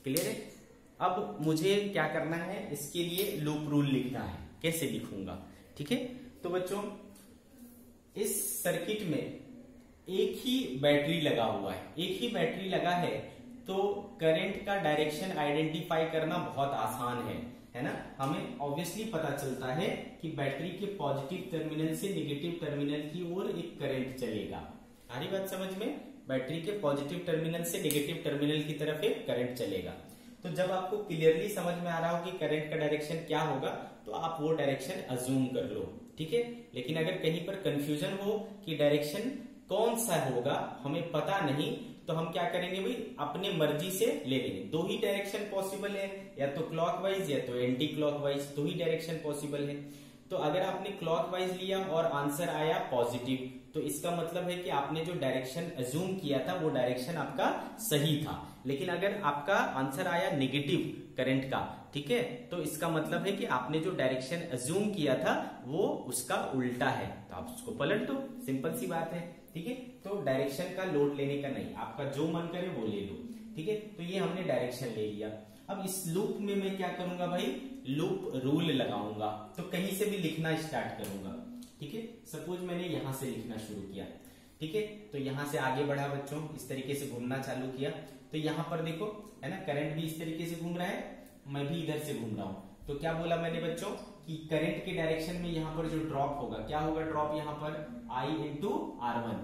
क्लियर है? अब मुझे क्या करना है, इसके लिए लूप रूल लिखना है। कैसे लिखूंगा, ठीक है। तो बच्चों इस सर्किट में एक ही बैटरी लगा हुआ है, एक ही बैटरी लगा है, तो करंट का डायरेक्शन आइडेंटिफाई करना बहुत आसान है ना। हमें ऑब्वियसली पता चलता है कि बैटरी के पॉजिटिव टर्मिनल से नेगेटिव टर्मिनल की ओर एक करंट चलेगा। आ रही बात समझ में? बैटरी के पॉजिटिव टर्मिनल से नेगेटिव टर्मिनल की तरफ एक करंट चलेगा। तो जब आपको क्लियरली समझ में आ रहा हो कि करंट का डायरेक्शन क्या होगा, तो आप वो डायरेक्शन अज्यूम कर लो, ठीक है। लेकिन अगर कहीं पर कंफ्यूजन हो कि डायरेक्शन कौन सा होगा, हमें पता नहीं, तो हम क्या करेंगे भाई, अपने मर्जी से ले लेंगे। दो ही डायरेक्शन पॉसिबल है, या तो क्लॉकवाइज या तो एंटी क्लॉकवाइज, दो ही डायरेक्शन पॉसिबल है। तो अगर आपने क्लॉकवाइज लिया और आंसर आया पॉजिटिव, तो इसका मतलब है कि आपने जो डायरेक्शन अज्यूम किया था वो डायरेक्शन आपका सही था। लेकिन अगर आपका आंसर आया नेगेटिव करंट का, ठीक है, तो इसका मतलब है कि आपने जो डायरेक्शन अज्यूम किया था वो उसका उल्टा है, तो आप उसको पलट दो। सिंपल सी बात है, ठीक है। तो डायरेक्शन का लोड लेने का नहीं, आपका जो मन करे वो ले लो, ठीक है। तो ये हमने डायरेक्शन ले लिया। अब इस लूप में मैं क्या करूंगा भाई, लूप रूल लगाऊंगा। तो कहीं से भी लिखना स्टार्ट करूंगा, ठीक है। सपोज मैंने यहां से लिखना शुरू किया, ठीक है। तो यहां से आगे बढ़ा बच्चों, इस तरीके से घूमना चालू किया। तो यहां पर देखो, है ना, करंट भी इस तरीके से घूम रहा है, मैं भी इधर से घूम रहा हूं। तो क्या बोला मैंने बच्चों कि करंट के डायरेक्शन में यहां पर जो ड्रॉप होगा, क्या होगा ड्रॉप यहां पर, I इंटू R1,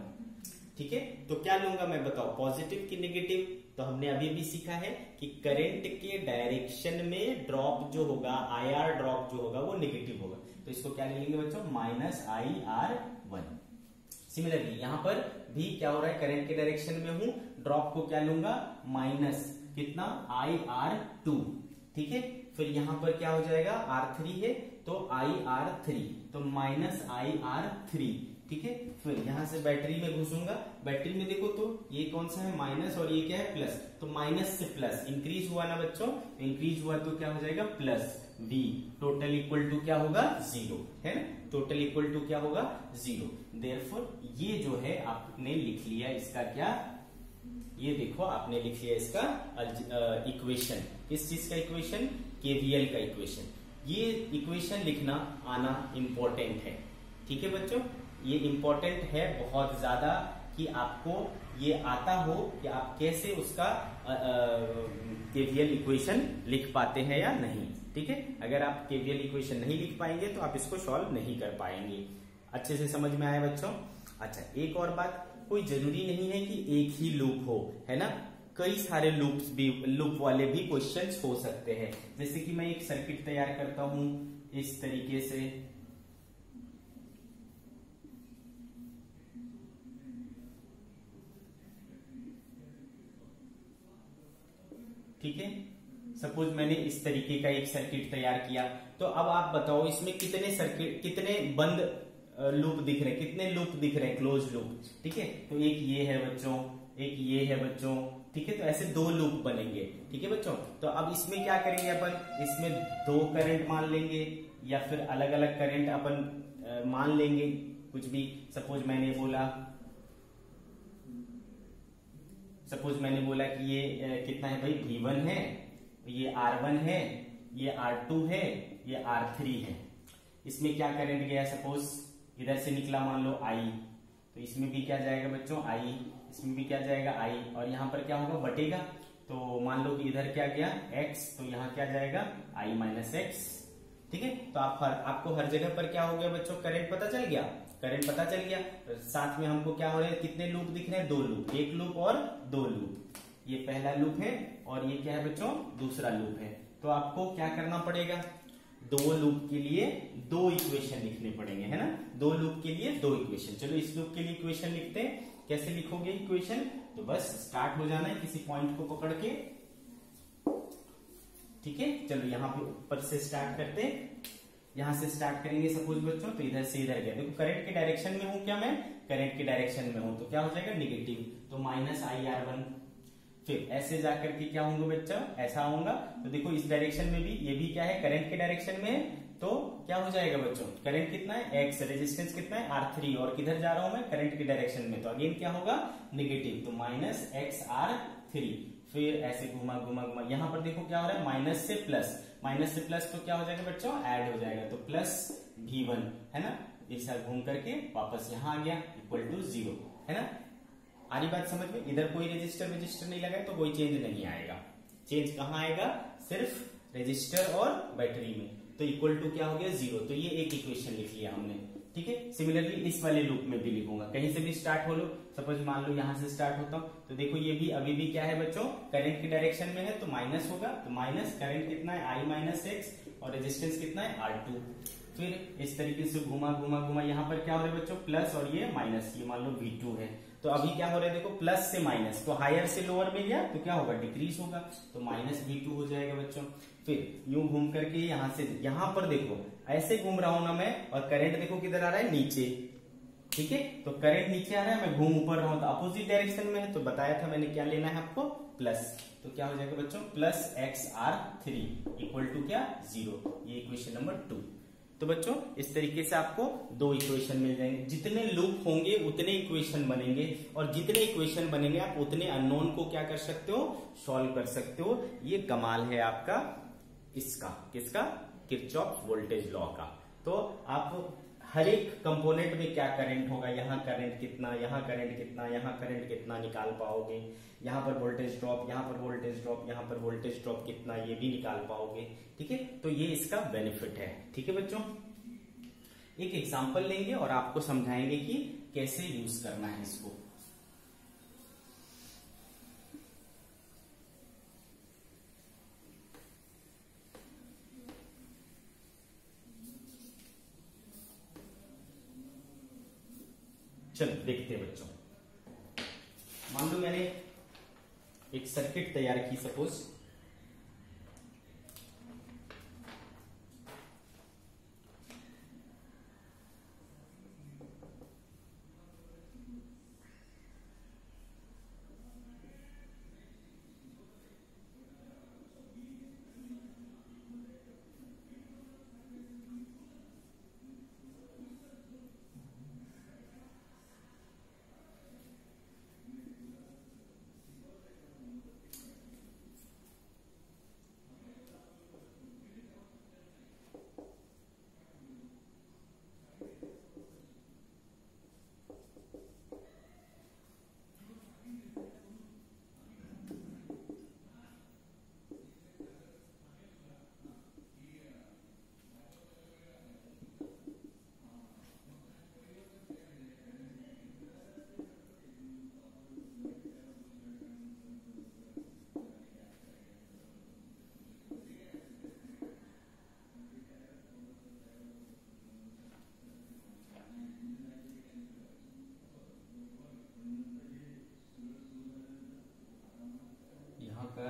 ठीक है। तो क्या लूंगा मैं, बताओ, पॉजिटिव की नेगेटिव? तो हमने अभी भी सीखा है कि करंट के डायरेक्शन में ड्रॉप जो होगा, IR ड्रॉप जो होगा वो नेगेटिव होगा। तो इसको क्या ले लेंगे बच्चों, -IR1। सिमिलरली यहां पर भी क्या हो रहा है, करंट के डायरेक्शन में हूं, ड्रॉप को क्या लूंगा, माइनस कितना, IR2, ठीक है। फिर यहां पर क्या हो जाएगा, R3 है तो IR3, तो -IR3, ठीक है। फिर यहां से बैटरी में घुसूंगा, बैटरी में देखो तो ये कौन सा है, माइनस, और ये क्या है, प्लस। तो माइनस से प्लस इंक्रीज हुआ ना बच्चों, इंक्रीज हुआ तो क्या हो जाएगा, plus V, total equal to क्या होगा, 0, है ना। टोटल इक्वल टू क्या होगा, 0। देयरफॉर ये जो है आपने लिख लिया इसका क्या, ये देखो आपने लिख लिया इसका इक्वेशन। किस चीज का इक्वेशन, केवीएल का इक्वेशन। ये इक्वेशन लिखना आना इंपॉर्टेंट है, ठीक है बच्चों। ये इंपॉर्टेंट है बहुत ज्यादा कि आपको ये आता हो कि आप कैसे उसका केवीएल इक्वेशन लिख पाते हैं या नहीं, ठीक है। अगर आप केवीएल इक्वेशन नहीं लिख पाएंगे तो आप इसको सॉल्व नहीं कर पाएंगे। अच्छे से समझ में आया बच्चों? अच्छा, एक और बात, कोई जरूरी नहीं है कि एक ही लूप हो, है ना। कई सारे लूप वाले भी क्वेश्चंस हो सकते हैं। जैसे कि मैं एक सर्किट तैयार करता हूं इस तरीके से, ठीक है। सपोज मैंने इस तरीके का एक सर्किट तैयार किया, तो अब आप बताओ इसमें कितने बंद लूप दिख रहे हैं, कितने लूप दिख रहे हैं, क्लोज लूप, ठीक है। तो एक ये है बच्चों, एक ये है बच्चों, ठीक है। तो ऐसे दो लूप बनेंगे, ठीक है बच्चों। तो अब इसमें क्या करेंगे अपन, इसमें दो करंट मान लेंगे या फिर अलग अलग करंट अपन मान लेंगे, कुछ भी। सपोज मैंने बोला कि ये कितना है भाई, V1 है, ये R1 है, ये R2 है, ये R3 है। इसमें क्या करंट गया, सपोज इधर से निकला मान लो I, तो इसमें भी क्या जाएगा बच्चों, I, इसमें भी क्या जाएगा I, और यहाँ पर क्या होगा, बटेगा। तो मान लो कि इधर क्या गया, X, तो यहाँ क्या जाएगा, I माइनस X, ठीक है। तो आपको हर जगह पर क्या हो गया बच्चों, करंट पता चल गया, करंट पता चल गया। साथ में हमको क्या हो रहा है, कितने लूप दिख रहे हैं, दो लूप, एक लूप और दो लूप। ये पहला लूप है और ये क्या है बच्चों, दूसरा लूप है। तो आपको क्या करना पड़ेगा, दो लूप के लिए दो इक्वेशन लिखने पड़ेंगे, है ना। दो लूप के लिए दो इक्वेशन। चलो इस लूप के लिए इक्वेशन लिखते हैं। कैसे लिखोगे इक्वेशन, तो बस स्टार्ट हो जाना है किसी पॉइंट को पकड़ के, ठीक है। चलो यहाँ पे ऊपर से स्टार्ट करते हैं, यहां से स्टार्ट करेंगे सपोज बच्चों। तो इधर से इधर गया, देखो करंट के डायरेक्शन में हूं क्या मैं, करंट के डायरेक्शन में हूं, तो क्या हो जाएगा, नेगेटिव, तो -IR1। फिर ऐसे जाकर के क्या होंगे बच्चा, ऐसा होगा। तो देखो इस डायरेक्शन में भी, ये भी क्या है, करंट के डायरेक्शन में, तो क्या हो जाएगा बच्चों, करंट कितना है, X, रेजिस्टेंस कितना है, R3, और किधर जा रहा हूं मैं, करंट के डायरेक्शन में, तो अगेन क्या होगा, नेगेटिव, तो -XR3। फिर ऐसे घुमा घुमा घुमा, यहाँ पर देखो क्या हो रहा है, माइनस से प्लस तो क्या हो जाएगा बच्चों, ऐड हो जाएगा, तो प्लस V1 है ना, ऐसा घूम करके वापस यहाँ आ गया इक्वल टू 0 है ना। आ रही बात समझ में, इधर कोई रजिस्टर नहीं लगाए तो कोई चेंज नहीं आएगा। चेंज कहाँ आएगा, सिर्फ रजिस्टर और बैटरी में, तो इक्वल टू क्या हो गया 0। तो ये एक इक्वेशन लिख लिया हमने, ठीक है। सिमिलरली इस वाले लूप में भी लिखूंगा, कहीं से भी स्टार्ट हो लो, सपोज मान लो यहां से स्टार्ट होता हूं, तो देखो ये भी अभी भी क्या है बच्चों, करंट की डायरेक्शन में है तो माइनस होगा, तो माइनस करंट कितना है I माइनस एक्स और रेजिस्टेंस कितना है R2। फिर इस तरीके से घुमा घुमा घुमा, यहाँ पर क्या हो रहा है बच्चों, प्लस और ये माइनस, ये मान लो V2 है, तो अभी क्या हो रहा है देखो, प्लस से माइनस, तो हायर से लोअर में गया तो क्या होगा, डिक्रीज होगा, तो माइनस V2 हो जाएगा बच्चों। फिर यूं घूम करके यहां से, यहां पर देखो ऐसे घूम रहा हूं ना मैं, और करंट देखो किधर आ रहा है, नीचे, ठीक है। तो करंट नीचे आ रहा है, मैं घूम ऊपर रहा हूं, तो अपोजिट डायरेक्शन में है, तो बताया था मैंने क्या लेना है आपको, प्लस, तो क्या हो जाएगा बच्चों, प्लस XR3 इक्वल टू क्या 0, ये इक्वेशन नंबर 2। तो बच्चों इस तरीके से आपको दो इक्वेशन मिल जाएंगे, जितने लूप होंगे उतने इक्वेशन बनेंगे, और जितने इक्वेशन बनेंगे आप उतने अननोन को क्या कर सकते हो, सॉल्व कर सकते हो। ये कमाल है आपका इसका, किसका, किरचॉफ वोल्टेज लॉ का। तो आप हर एक कंपोनेंट में क्या करंट होगा, यहाँ करंट कितना, यहाँ करंट कितना, यहाँ करंट कितना निकाल पाओगे, यहाँ पर वोल्टेज ड्रॉप, यहाँ पर वोल्टेज ड्रॉप, यहाँ पर वोल्टेज ड्रॉप कितना, ये भी निकाल पाओगे, ठीक है। तो ये इसका बेनिफिट है, ठीक है बच्चों। एक एग्जांपल लेंगे और आपको समझाएंगे कि कैसे यूज करना है इसको। चलो देखते हैं बच्चों, मान लो मैंने एक सर्किट तैयार की, सपोज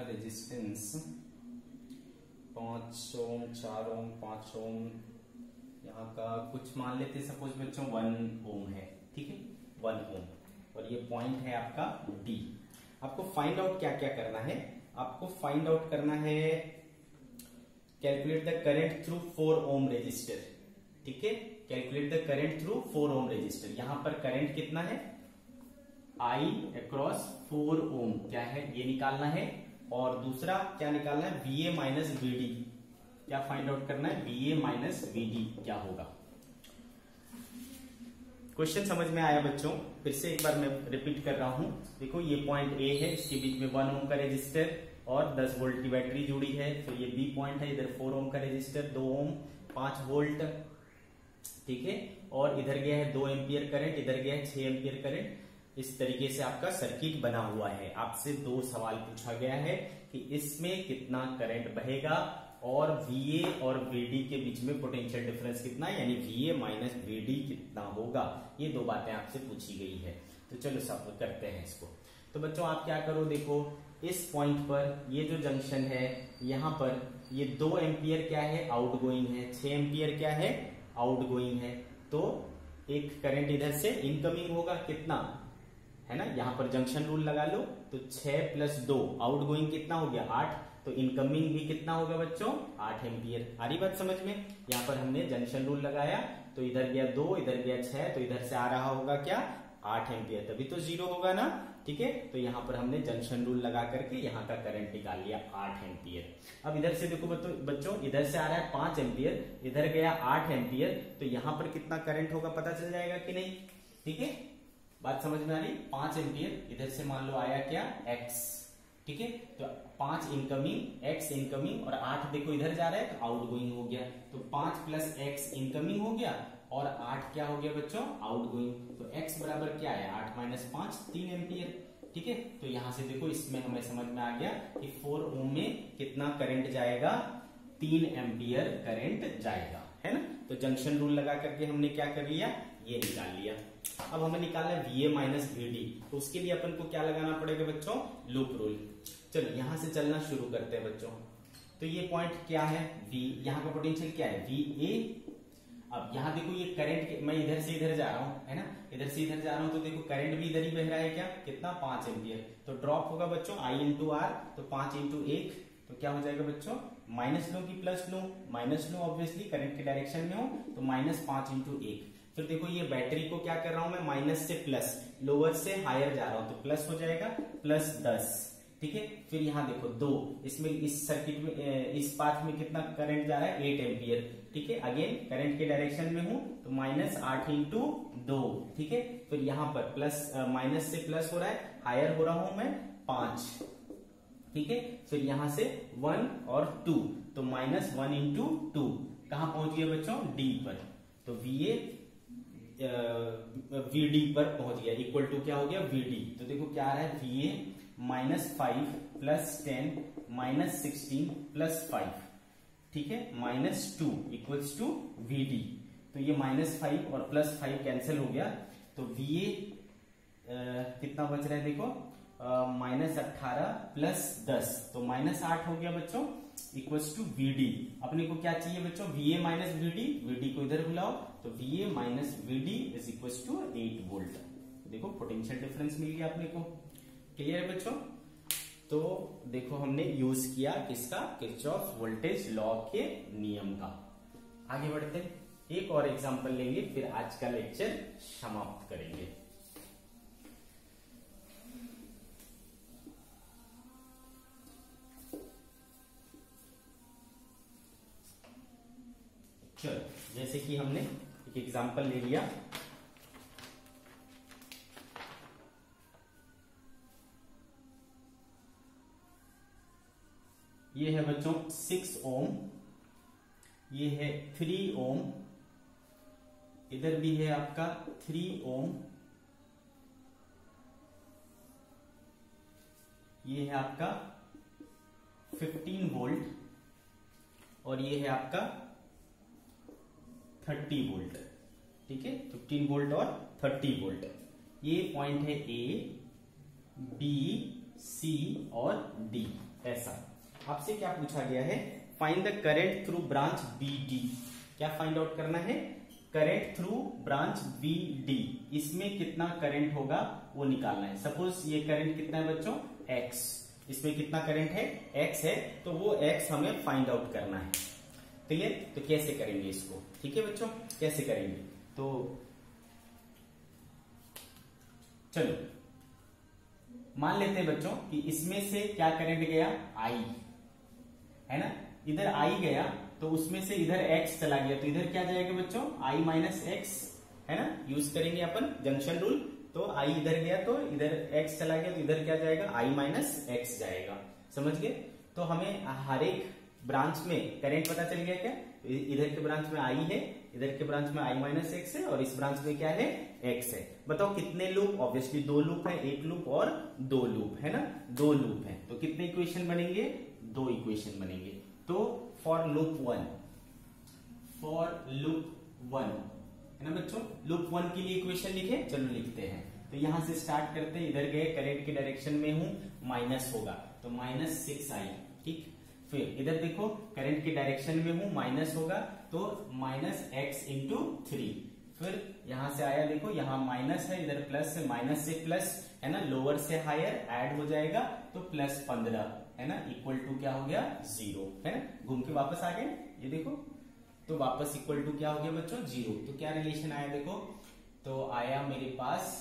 रेजिस्टेंस 5 ओम, 4 ओम, 5 ओम, यहाँ का कुछ मान लेते हैं सपोज बच्चों 1 ओम है, ठीक है, 1 ओम, और ये पॉइंट है आपका D। आपको फाइंड आउट क्या क्या करना है, आपको फाइंड आउट करना है, calculate the current through 4 ohm resistor, ठीक है, calculate the current through 4 ohm resistor. यहां पर करंट कितना है, I अक्रॉस 4 ओम क्या है ये निकालना है, और दूसरा क्या निकालना है, VA माइनस VD, क्या फाइंड आउट करना है, VA माइनस VD क्या होगा। क्वेश्चन समझ में आया बच्चों, फिर से एक बार मैं रिपीट कर रहा हूं। देखो ये पॉइंट A है, इसके बीच में 1 ओम का रेजिस्टर और 10 वोल्ट की बैटरी जुड़ी है, फिर ये B पॉइंट है, इधर 4 ओम का रेजिस्टर, 2 ओम, 5 वोल्ट, ठीक है, और इधर गया है 2 एम्पियर करंट, इधर गया है 6 एम्पियर करंट। इस तरीके से आपका सर्किट बना हुआ है। आपसे 2 सवाल पूछा गया है कि इसमें कितना करंट बहेगा और VA और VD के बीच में पोटेंशियल डिफरेंस कितना है, यानी VA माइनस VD कितना होगा। ये 2 बातें आपसे पूछी गई है। तो चलो सब करते हैं इसको। तो बच्चों आप क्या करो, देखो इस पॉइंट पर ये जो जंक्शन है, यहाँ पर ये 2 एम्पियर क्या है, आउटगोइंग है, 6 एम्पियर क्या है, आउटगोइंग है। तो एक करंट इधर से इनकमिंग होगा कितना है ना, यहां पर जंक्शन रूल लगा लो, तो 6 + 2 आउटगोइंग कितना हो गया 8, तो इनकमिंग भी कितना होगा बच्चों 8 एम्पियर। आ रही बात समझ में, यहां पर हमने जंक्शन रूल लगाया, तो इधर गया 2, इधर गया 6, तो इधर से आ रहा होगा क्या 8 एम्पियर, तभी तो 0 होगा ना। ठीक है, तो यहाँ पर हमने जंक्शन रूल लगा करके यहाँ का करंट निकाल लिया 8 एम्पियर। अब इधर से देखो बच्चों, इधर से आ रहा है 5 एम्पियर, इधर गया 8 एम्पियर, तो यहाँ पर कितना करंट होगा पता चल जाएगा कि नहीं। ठीक है, बात समझ में आ रही। 5 एम्पियर इधर से मान लो आया क्या, x। ठीक है, तो 5 इनकमिंग, x इनकमिंग, और 8 देखो इधर जा रहा है तो आउटगोइंग हो गया, तो 5 प्लस x इनकमिंग हो गया और 8 क्या हो गया बच्चों, आउटगोइंग। तो x बराबर क्या है, 8 माइनस 5 3 एम्पियर। ठीक है, तो यहां से देखो इसमें हमें समझ में आ गया कि 4 ओम में कितना करंट जाएगा, 3 एम्पियर करंट जाएगा, है ना। तो जंक्शन रूल लगा करके हमने क्या कर लिया, ये निकाल लिया। अब हमें निकालना है VA माइनस VD, तो उसके लिए अपन को क्या लगाना पड़ेगा बच्चों, लूप रूल। चलो यहां से चलना शुरू करते हैं बच्चों। तो ये पॉइंट क्या है, V, यहाँ का पोटेंशियल क्या है, VA। अब यहाँ देखो ये करंट, मैं इधर से इधर जा रहा हूँ, है ना, इधर से इधर जा रहा हूँ, तो देखो करंट भी इधर ही बह रहा है, क्या, कितना, 5 एम्पियर। तो ड्रॉप होगा बच्चों I इंटू R, तो 5 इंटू 1, तो क्या हो जाएगा बच्चों, माइनस लो कि plus low, minus low, obviously current के डायरेक्शन में हो, तो -5 इंटू 1। फिर देखो ये बैटरी को क्या कर रहा हूं मैं, माइनस से प्लस, लोअर से हायर जा रहा हूं, तो प्लस हो जाएगा +10। ठीक है, फिर यहाँ देखो 2, इसमें इस सर्किट में इस पाथ में कितना करंट जा रहा है, 8 एम्पियर। ठीक है, अगेन करंट के डायरेक्शन में हूं, तो -8 इंटू 2। ठीक है, फिर यहाँ पर प्लस, माइनस से प्लस हो रहा है, हायर हो रहा हूं मैं 5। ठीक है, फिर यहां से 1 और 2, तो -1 इंटू 2, कहां पहुंच गया बच्चों, D पर। तो VA VD पर पहुंच गया, इक्वल टू क्या हो गया, VD। तो देखो क्या आ रहा है, VA -5 प्लस 10 -16 प्लस 5। ठीक है, -2 इक्वल्स टू VD। तो ये -5 और +5 कैंसिल हो गया, तो VA कितना बच रहा है देखो, -18 प्लस 10, तो -8 हो गया बच्चों, इक्वल्स टू VD। अपने को क्या चाहिए बच्चों, VA माइनस VD, VD को इधर बुलाओ, तो VA minus VD is equals to 8 volt. देखो पोटेंशियल डिफरेंस मिल गया अपने को। क्लियर है बच्चों। तो देखो हमने यूज किया किसका, किरचॉफ वोल्टेज लॉ के नियम का। आगे बढ़ते हैं, एक और एग्जांपल लेंगे, फिर आज का लेक्चर समाप्त करेंगे। चलो, जैसे कि हमने एक एग्जांपल ले लिया, ये है बच्चों 6 ओम, ये है 3 ओम, इधर भी है आपका 3 ओम, ये है आपका 15 वोल्ट, और ये है आपका 30 वोल्ट। ठीक है, 15 वोल्ट और 30 वोल्ट। ये पॉइंट है A, B, C और D। ऐसा आपसे क्या पूछा गया है, find the current through branch BD। क्या फाइंड आउट करना है, करंट थ्रू ब्रांच BD, इसमें कितना करंट होगा वो निकालना है। सपोज ये करंट कितना है बच्चों, X, इसमें कितना करंट है, X है, तो वो X हमें फाइंड आउट करना है। क्लियर, तो कैसे करेंगे इसको, ठीक है बच्चों, कैसे करेंगे, तो चलो मान लेते हैं बच्चों कि इसमें से क्या करंट गया, I, है ना, इधर I गया, तो उसमें से इधर X चला गया, तो इधर क्या जाएगा बच्चों, I माइनस X, है ना, यूज करेंगे अपन जंक्शन रूल। तो I इधर गया तो इधर X चला गया, तो इधर क्या जाएगा, I माइनस X जाएगा। समझ गए। तो हमें हर एक ब्रांच में करंट पता चल गया क्या, इधर के ब्रांच में I है, इधर के ब्रांच में I माइनस X है, और इस ब्रांच में क्या है, X है। बताओ कितने लूप, ऑब्वियसली 2 लूप है, 1 लूप और 2 लूप, है ना, 2 लूप है, तो कितने इक्वेशन बनेंगे, 2 इक्वेशन बनेंगे। तो फॉर लूप 1, है ना बच्चों, लूप 1 के लिए इक्वेशन लिखे, चलो लिखते हैं। तो यहां से स्टार्ट करते हैं, इधर गए करंट के डायरेक्शन में हूं, माइनस होगा, तो -6I। ठीक, फिर इधर देखो करंट के डायरेक्शन में हूं, माइनस होगा, तो -x इंटू 3। फिर यहां से आया, देखो यहां माइनस है, इधर प्लस है, माइनस से प्लस, है ना, लोअर से हायर ऐड हो जाएगा, तो +15, है ना, इक्वल टू क्या हो गया, 0, है ना, घूम के वापस आ गए, ये देखो, तो वापस इक्वल टू क्या हो गया बच्चों, 0। तो क्या रिलेशन आया देखो, तो आया मेरे पास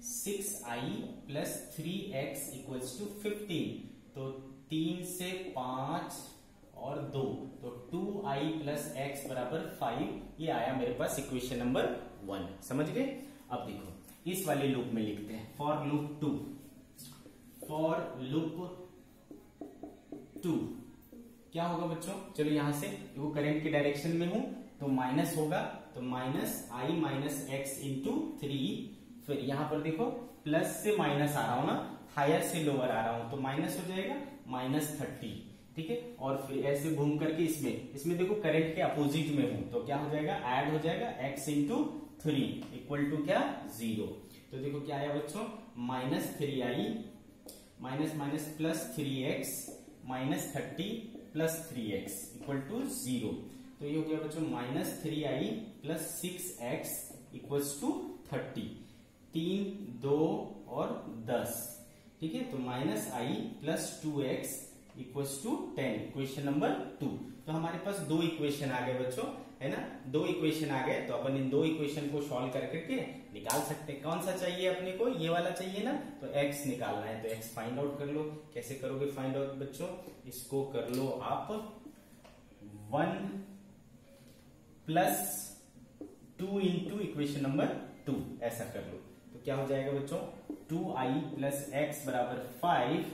6i plus 3x equals to 15। तो 3 से 5 और 2, तो 2i प्लस x बराबर 5। ये आया मेरे पास इक्वेशन नंबर 1। समझ गए? अब देखो इस वाले लूप में लिखते हैं फॉर लूप 2। फॉर लूप 2 क्या होगा बच्चों? चलो यहां से वो करंट की डायरेक्शन में हूं तो माइनस होगा, तो माइनस आई माइनस एक्स इंटू 3। फिर यहां पर देखो प्लस से माइनस आ रहा हूं ना, हायर से लोअर आ रहा हूं, तो माइनस हो जाएगा -30। ठीक है, और फिर ऐसे घूम करके इसमें देखो करंट के अपोजिट में हूं तो क्या हो जाएगा, ऐड हो जाएगा x इंटू 3 इक्वल टू क्या, 0। तो देखो क्या आया बच्चों, -3i minus minus plus 3x -30 plus 3x equal to 0। तो ये हो गया बच्चों -3i plus 6x equals to 30। 3, 2 और 10। ठीक है, तो -i plus 2x equals to 10, equation number 2। तो हमारे पास दो इक्वेशन आ गए बच्चों, है ना, दो इक्वेशन आ गए। तो अपन इन दो इक्वेशन को सॉल्व करके निकाल सकते हैं। कौन सा चाहिए अपने को, ये वाला चाहिए ना, तो x निकालना है, तो x फाइंड आउट कर लो। कैसे करोगे फाइंड आउट बच्चों, इसको कर लो आप 1 प्लस 2 इंटू इक्वेशन नंबर 2, ऐसा कर लो। तो क्या हो जाएगा बच्चों, 2i प्लस x बराबर 5,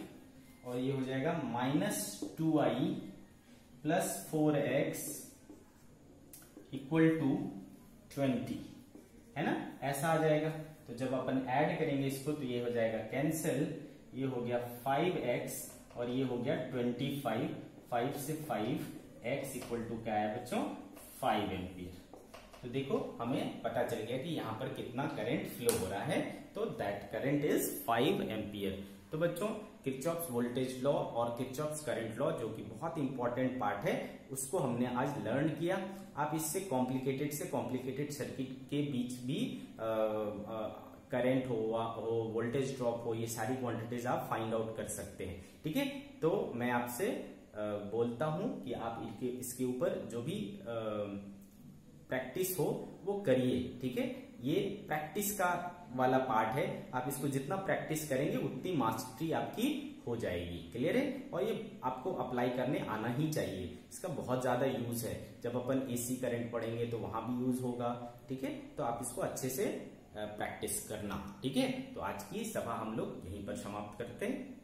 और ये हो जाएगा -2i plus 4x equal to 20, है ना, ऐसा आ जाएगा। तो जब अपन ऐड करेंगे इसको तो ये हो जाएगा कैंसिल, ये हो गया 5x और ये हो गया 25। 5 से 5x इक्वल टू क्या है बच्चों, 5 एम्पियर। तो देखो हमें पता चल गया कि यहाँ पर कितना करंट फ्लो हो रहा है, तो दैट करंट इज 5 एम्पियर। तो बच्चों किरचॉफ्स वोल्टेज लॉ और किरचॉफ्स करंट लॉ, जो कि बहुत इंपॉर्टेंट पार्ट है, उसको हमने आज लर्न किया। आप इससे कॉम्प्लिकेटेड सर्किट के बीच भी करंट हो वोल्टेज ड्रॉप हो, ये सारी क्वांटिटीज आप फाइंड आउट कर सकते हैं। ठीक है, तो मैं आपसे बोलता हूं कि आप इसके ऊपर जो भी प्रैक्टिस हो वो करिए। ठीक है, ये प्रैक्टिस का वाला पार्ट है, आप इसको जितना प्रैक्टिस करेंगे उतनी मास्टरी आपकी हो जाएगी। क्लियर है, और ये आपको अप्लाई करने आना ही चाहिए। इसका बहुत ज्यादा यूज है, जब अपन एसी करंट पढ़ेंगे तो वहां भी यूज होगा। ठीक है, तो आप इसको अच्छे से प्रैक्टिस करना। ठीक है, तो आज की सभा हम लोग यहीं पर समाप्त करते हैं।